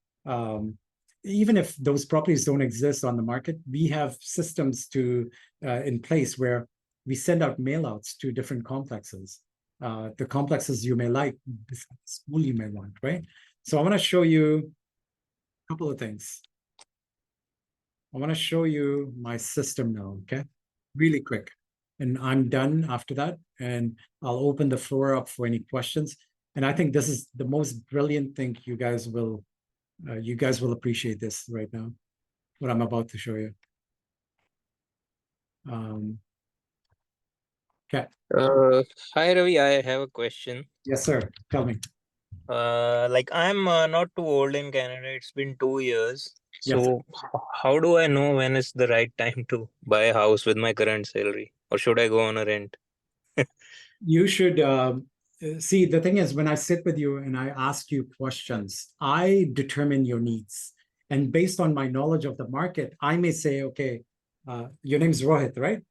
even if those properties don't exist on the market, we have systems in place where we send out mailouts to different complexes. The complexes you may like, the school you may want, right? So I want to show you a couple of things. I want to show you my system now, okay? Really quick. And I'm done after that. And I'll open the floor up for any questions. And I think this is the most brilliant thing you guys will You guys will appreciate this right now, what I'm about to show you. Okay. Hi Ravi, I have a question. Yes, sir. Tell me. Like I'm not too old in Canada. It's been 2 years. Yes. So how do I know when is the right time to buy a house with my current salary, or should I go on a rent? You should see, the thing is, when I sit with you and I ask you questions, I determine your needs. And based on my knowledge of the market, I may say, okay, your name's Rohit, right?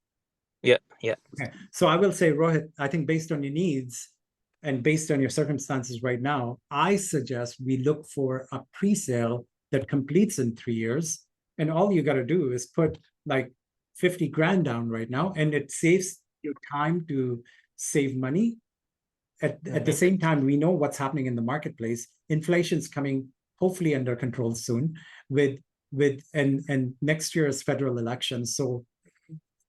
Yeah, yeah. Okay. So I will say, Rohit, I think based on your needs and based on your circumstances right now, I suggest we look for a pre-sale that completes in 3 years. And all you got to do is put like 50 grand down right now, and it saves you time to save money. At the same time, we know what's happening in the marketplace. Inflation's coming hopefully under control soon and next year's federal elections. So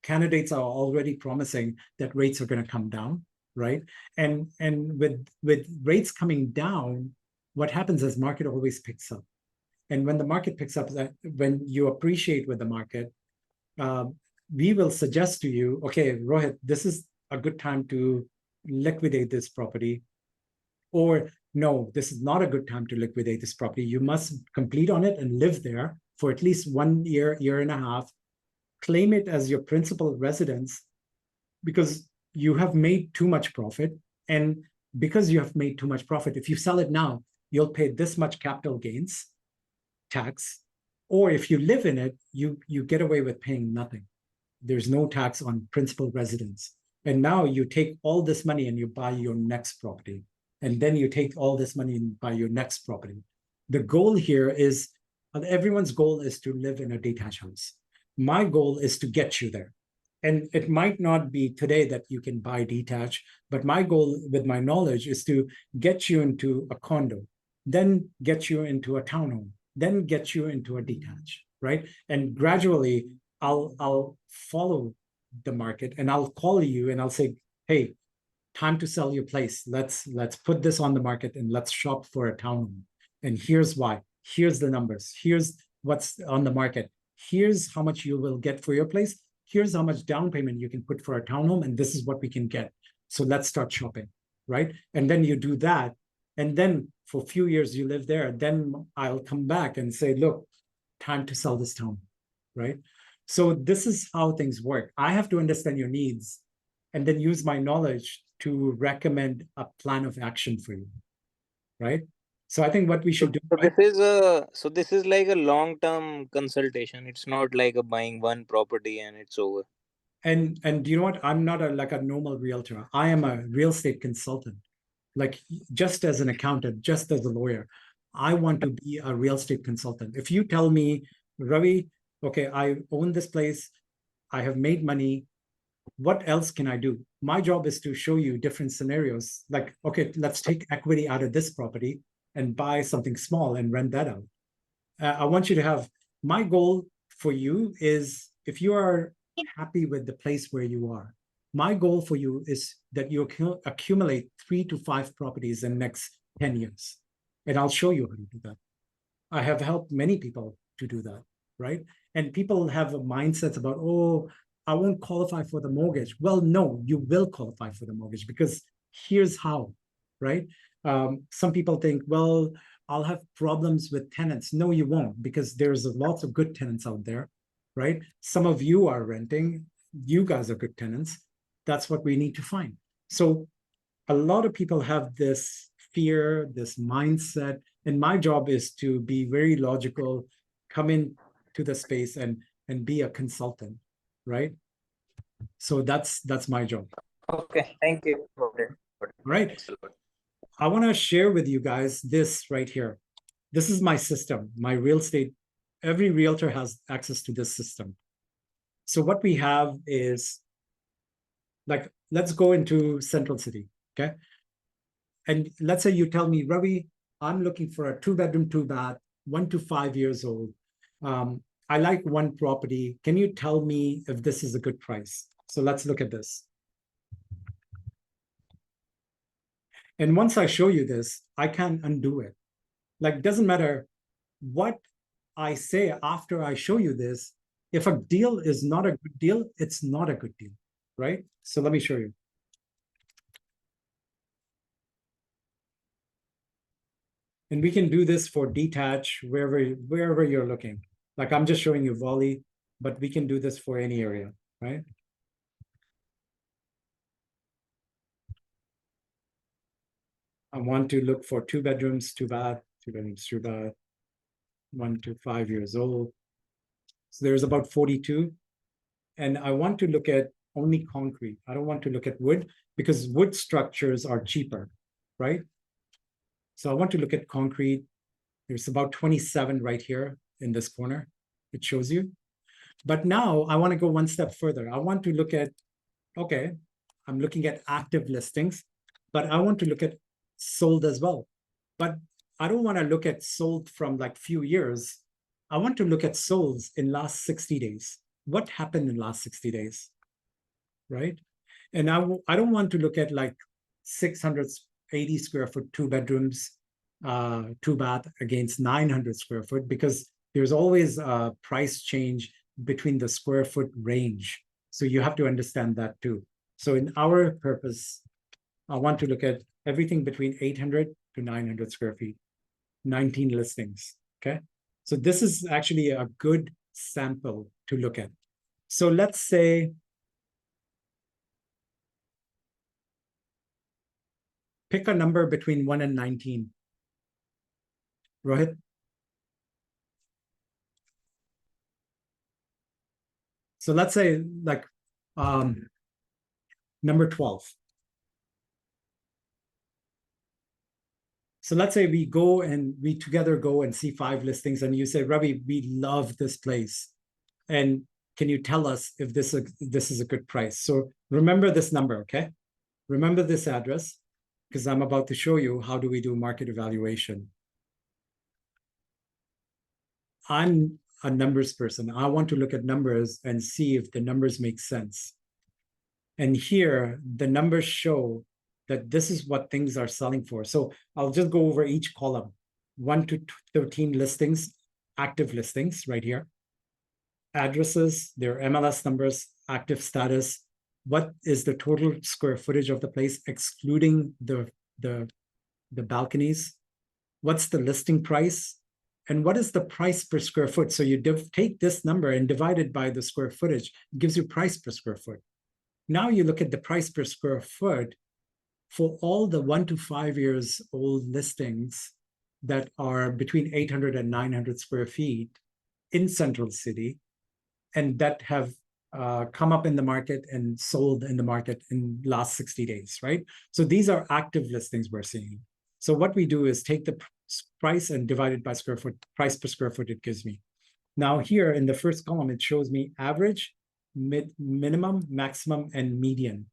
candidates are already promising that rates are going to come down, right? And with rates coming down, what happens is market always picks up. And when the market picks up, that when you appreciate with the market, uh, we will suggest to you, okay, Rohit, this is a good time to liquidate this property, or no, this is not a good time to liquidate this property. You must complete on it and live there for at least 1 year, year and a half, claim it as your principal residence because you have made too much profit. And because you have made too much profit, if you sell it now, you'll pay this much capital gains tax. Or if you live in it, you get away with paying nothing. There's no tax on principal residence. And now you take all this money and you buy your next property. And then you take all this money and buy your next property. The goal here is everyone's goal is to live in a detached house. My goal is to get you there. And it might not be today that you can buy detached, but my goal with my knowledge is to get you into a condo, then get you into a townhome, then get you into a detached, right? And gradually I'll follow the market and I'll call you and I'll say, hey, time to sell your place. Let's put this on the market and let's shop for a townhome. And here's why. Here's the numbers. Here's what's on the market. Here's how much you will get for your place. Here's how much down payment you can put for a townhome, and this is what we can get. So let's start shopping, right? And then you do that, and then for a few years you live there. Then I'll come back and say, look, time to sell this town, right? So this is how things work. I have to understand your needs and then use my knowledge to recommend a plan of action for you, right? So I think what we should do, So right? this is like a long-term consultation. It's not like a buying one property and it's over. And you know what? I'm not like a normal realtor. I am a real estate consultant. Like just as an accountant, just as a lawyer, I want to be a real estate consultant. If you tell me, Ravi, okay, I own this place, I have made money, what else can I do? My job is to show you different scenarios. Like, okay, let's take equity out of this property and buy something small and rent that out. I want you to have, my goal for you is if you are happy with the place where you are, my goal for you is that you accumulate 3 to 5 properties in the next 10 years. And I'll show you how to do that. I have helped many people to do that, right? And people have mindsets about, oh, I won't qualify for the mortgage. Well, no, you will qualify for the mortgage because here's how, right? Some people think, well, I'll have problems with tenants. No, you won't, because there's lots of good tenants out there, right? Some of you are renting. You guys are good tenants. That's what we need to find. So a lot of people have this fear, this mindset, and my job is to be very logical, come in to the space and be a consultant, right? So that's my job. Okay, thank you for it. All right. Thanks a lot. I want to share with you guys this right here. This is my system, my real estate. Every realtor has access to this system. So what we have is, like, let's go into Central City, okay? And let's say you tell me, Ravi, I'm looking for a 2 bedroom, 2 bath, 1 to 5 years old. I like one property. Can you tell me if this is a good price? So let's look at this. And once I show you this, I can't undo it. Like, doesn't matter what I say after I show you this, if a deal is not a good deal, it's not a good deal, right? So let me show you. And we can do this for detach wherever you're looking. Like I'm just showing you volley, but we can do this for any area, right? I want to look for 2 bedrooms, 2 bath, 2 bedrooms, 2 bath, 1 to 5 years old. So there's about 42. And I want to look at only concrete. I don't want to look at wood because wood structures are cheaper, right? So I want to look at concrete. There's about 27 right here in this corner. It shows you. But now I want to go one step further. I want to look at, okay, I'm looking at active listings, but I want to look at sold as well. But I don't want to look at sold from like few years. I want to look at solds in last 60 days. What happened in last 60 days, right? And I don't want to look at like 680 square foot, 2 bedrooms, 2 bath against 900 square foot, because there's always a price change between the square foot range. So you have to understand that too. So in our purpose, I want to look at everything between 800 to 900 square feet, 19 listings, okay? So this is actually a good sample to look at. So let's say, pick a number between 1 and 19. Rohit? So let's say like number 12. So let's say we go and we together go and see 5 listings and you say, Ravi, we love this place. And can you tell us if this is a good price? So remember this number, okay? Remember this address, because I'm about to show you how do we do market evaluation. I'm a numbers person. I want to look at numbers and see if the numbers make sense. And here, the numbers show that this is what things are selling for. So I'll just go over each column. 1 to 13 listings, active listings right here. Addresses, their MLS numbers, active status. What is the total square footage of the place, excluding the balconies? What's the listing price? And what is the price per square foot? So you take this number and divide it by the square footage, it gives you price per square foot. Now you look at the price per square foot for all the 1 to 5 years old listings that are between 800 and 900 square feet in Central City, and that have come up in the market and sold in the market in last 60 days, right? So these are active listings we're seeing. So what we do is take the price and divide it by square foot, price per square foot it gives me. Now here in the first column, it shows me average, minimum, maximum, and median.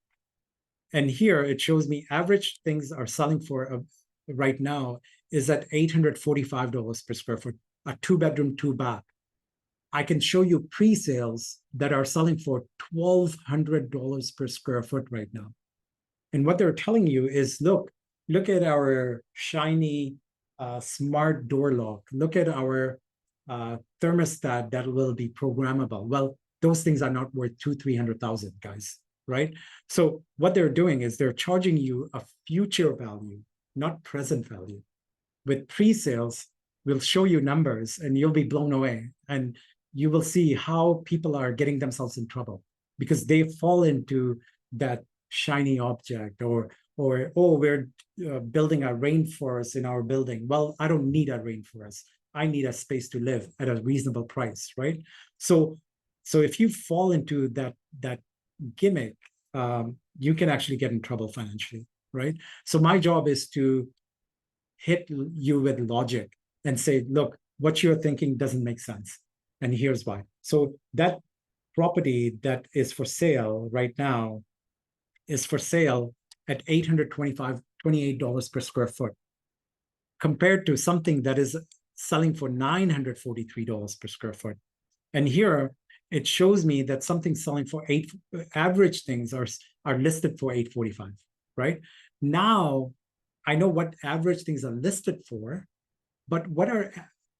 And here it shows me average things are selling for right now is at $845 per square foot, a 2 bedroom, 2 bath. I can show you pre-sales that are selling for $1,200 per square foot right now. And what they're telling you is, look at our shiny smart door lock. Look at our thermostat that will be programmable. Well, those things are not worth 200,000-300,000, guys, right? So what they're doing is they're charging you a future value, not present value. With pre-sales, we'll show you numbers and you'll be blown away. And you will see how people are getting themselves in trouble because they fall into that shiny object or oh, we're building a rainforest in our building. Well, I don't need a rainforest. I need a space to live at a reasonable price, right? So if you fall into that gimmick, you can actually get in trouble financially, right? So my job is to hit you with logic and say, look, what you're thinking doesn't make sense. And here's why. So that property that is for sale right now is for sale at $828 per square foot, compared to something that is selling for $943 per square foot. And here it shows me that something selling for average things are listed for $845, right? Now I know what average things are listed for, but what are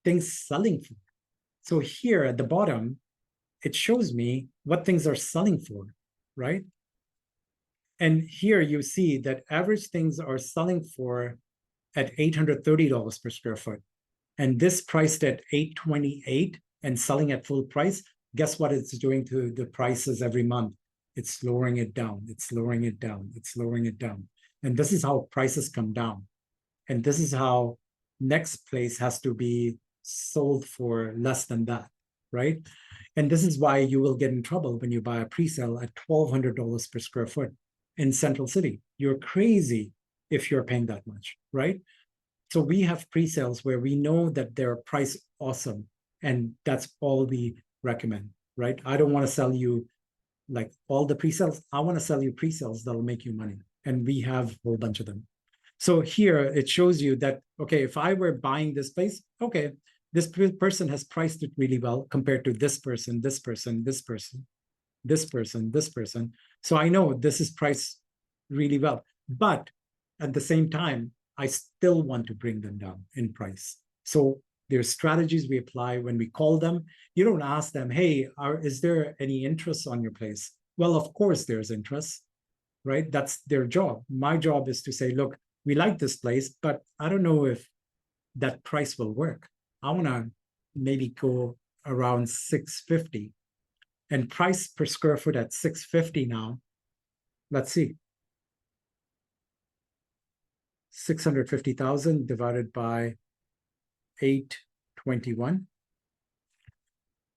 things selling for. So here at the bottom, it shows me what things are selling for, right? And here you see that average things are selling for at $830 per square foot. And this priced at $828 and selling at full price. Guess what it's doing to the prices every month? It's lowering it down. It's lowering it down. It's lowering it down. And this is how prices come down. And this is how next place has to be sold for less than that, right? And this is why you will get in trouble when you buy a pre-sale at $1,200 per square foot in Central City. You're crazy if you're paying that much, right? So we have pre-sales where we know that they're price awesome, and that's all we recommend, right? I don't want to sell you like all the pre-sales. I want to sell you pre-sales that'll make you money, and we have a whole bunch of them. So here it shows you that, okay, if I were buying this place, okay, this person has priced it really well compared to this person, this person, this person, this person, this person. So I know this is priced really well. But at the same time, I still want to bring them down in price. So there's strategies we apply when we call them. You don't ask them, hey, is there any interest on your place? Well, of course there's interest, right? That's their job. My job is to say, look, we like this place, but I don't know if that price will work. I want to maybe go around 650, and price per square foot at 650 now. Let's see. 650,000 divided by 821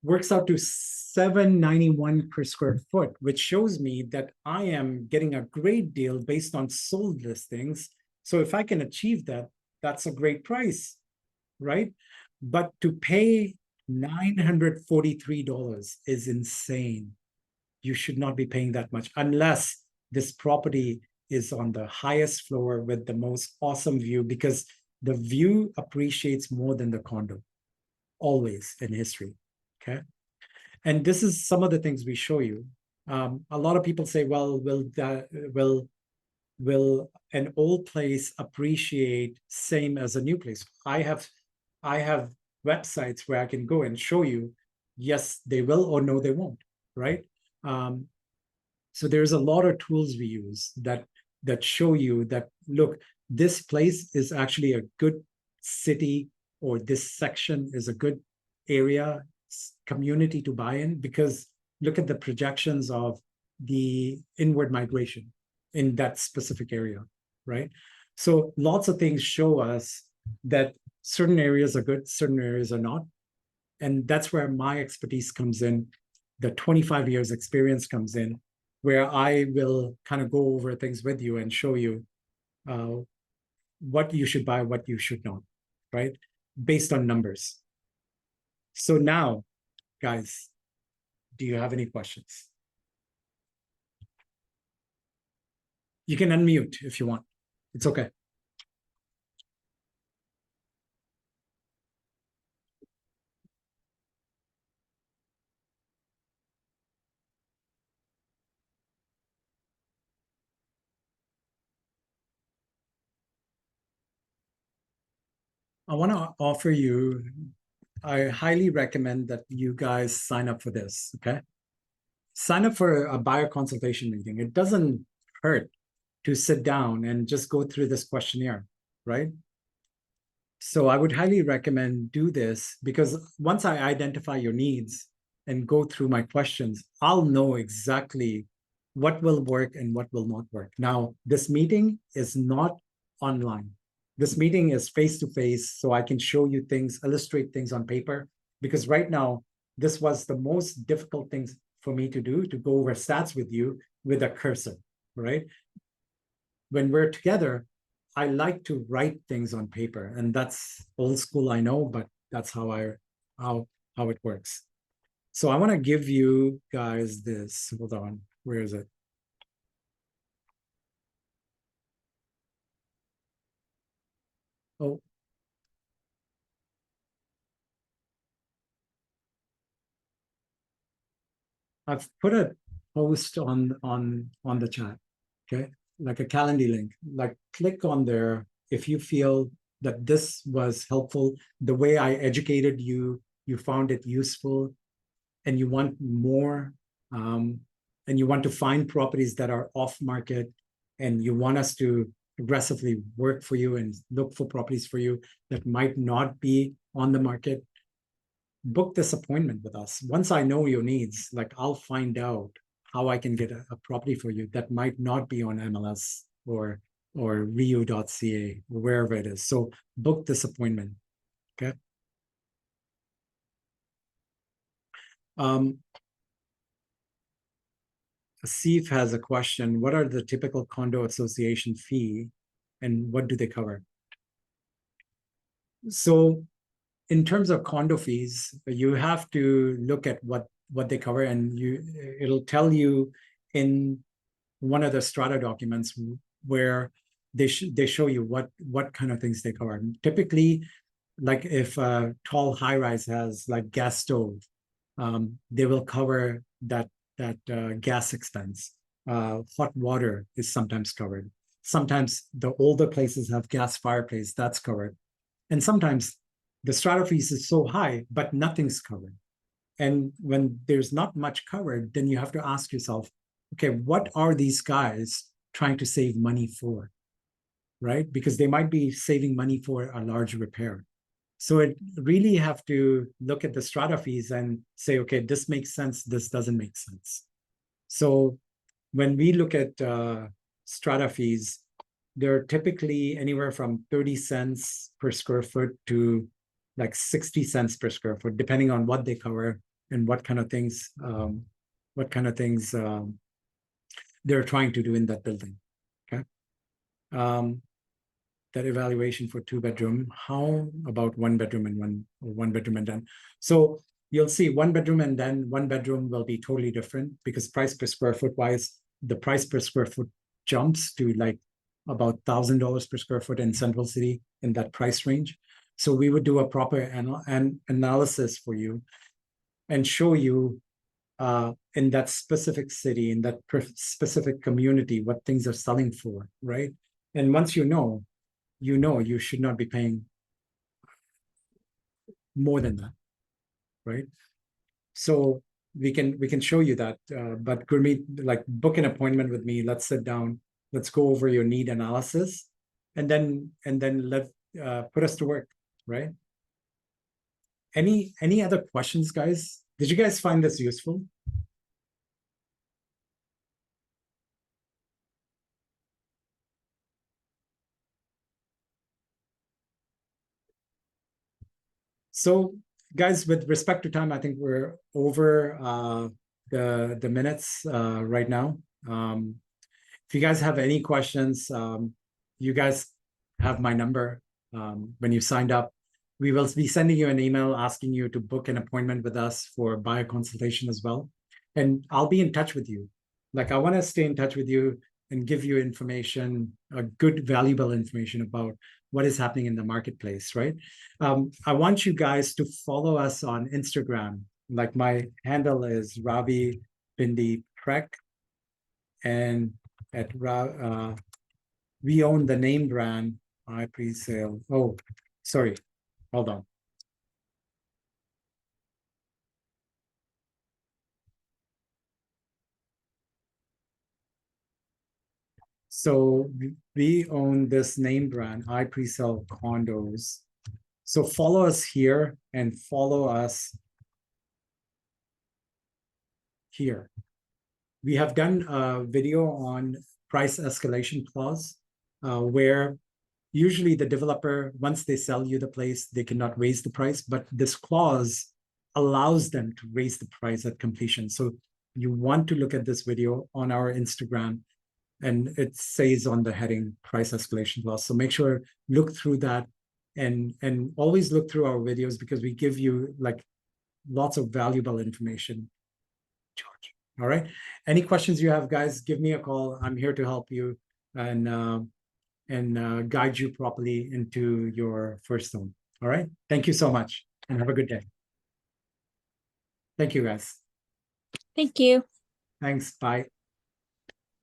works out to 791 per square foot, which shows me that I am getting a great deal based on sold listings. So if I can achieve that, that's a great price, right? But to pay $943 is insane. You should not be paying that much unless this property is on the highest floor with the most awesome view, because the view appreciates more than the condo, always in history. Okay. And this is some of the things we show you. A lot of people say, well, will an old place appreciate same as a new place? I have websites where I can go and show you, yes, they will, or no, they won't, right? So there's a lot of tools we use that show you that, look, this place is actually a good city, or this section is a good area, community to buy in, because look at the projections of the inward migration in that specific area, right? So lots of things show us that certain areas are good, certain areas are not. And that's where my expertise comes in. The 25 years experience comes in, where I will kind of go over things with you and show you what you should buy, what you should not, right? Based on numbers. So now, guys, do you have any questions? You can unmute if you want. It's okay. I want to offer you, I highly recommend that you guys sign up for this, okay? Sign up for a buyer consultation meeting. It doesn't hurt to sit down and just go through this questionnaire, right? So I would highly recommend do this, because once I identify your needs and go through my questions, I'll know exactly what will work and what will not work. Now, this meeting is not online. This meeting is face-to-face, so I can show you things, illustrate things on paper, because right now, this was the most difficult things for me to do, to go over stats with you with a cursor, right? When we're together, I like to write things on paper, and that's old school, I know, but that's how it works. So I want to give you guys this. Hold on, where is it? Oh, I've put a post on the chat. Okay, like a Calendly link. Like, click on there if you feel that this was helpful. The way I educated you, you found it useful, and you want more, and you want to find properties that are off market, and you want us to aggressively work for you and look for properties for you that might not be on the market, book this appointment with us. Once I know your needs, like I'll find out how I can get a property for you that might not be on MLS or reu.ca or wherever it is. So book this appointment. Okay. Asif has a question. What are the typical condo association fee and what do they cover? So in terms of condo fees, you have to look at what they cover, and it'll tell you in one of the strata documents where they show you what kind of things they cover. Typically, like if a tall high rise has like gas stove, they will cover that gas expense. Hot water is sometimes covered. Sometimes the older places have gas fireplace, that's covered. And sometimes the strata fees is so high, but nothing's covered. And when there's not much covered, then you have to ask yourself, okay, what are these guys trying to save money for? Right? Because they might be saving money for a large repair. So it really have to look at the strata fees and say, okay, this makes sense, this doesn't make sense. So when we look at strata fees, they're typically anywhere from 30 cents per square foot to like 60 cents per square foot, depending on what they cover and what kind of things they're trying to do in that building. Okay. That evaluation for 2-bedroom, how about 1-bedroom and 1-bedroom and then? So you'll see 1-bedroom and then 1-bedroom will be totally different because price per square foot wise, the price per square foot jumps to like about $1,000 per square foot in Central City in that price range. So we would do a proper analysis for you and show you in that specific city, in that specific community, what things are selling for, right? And once you know you should not be paying more than that, right? So we can show you that, but Gurmeet, like book an appointment with me. Let's sit down. Let's go over your need analysis, and then let put us to work, right? Any other questions, guys? Did you guys find this useful? So, guys, with respect to time, I think we're over the minutes right now. If you guys have any questions, you guys have my number when you signed up. We will be sending you an email asking you to book an appointment with us for buyer consultation as well. And I'll be in touch with you. Like I want to stay in touch with you and give you information, good, valuable information about what is happening in the marketplace, right? I want you guys to follow us on Instagram. Like my handle is Ravi Bindi Prek, and we own the name brand Presale. Oh, sorry, hold on. So we own this name brand, I Presale Condos. So follow us here and follow us here. We have done a video on price escalation clause, where usually the developer, once they sell you the place, they cannot raise the price, but this clause allows them to raise the price at completion. So you want to look at this video on our Instagram, and it says on the heading price escalation clause. So make sure look through that, and always look through our videos because we give you like lots of valuable information. George. All right. Any questions you have, guys, give me a call. I'm here to help you and guide you properly into your first home. All right. Thank you so much and have a good day. Thank you, guys. Thank you. Thanks. Bye.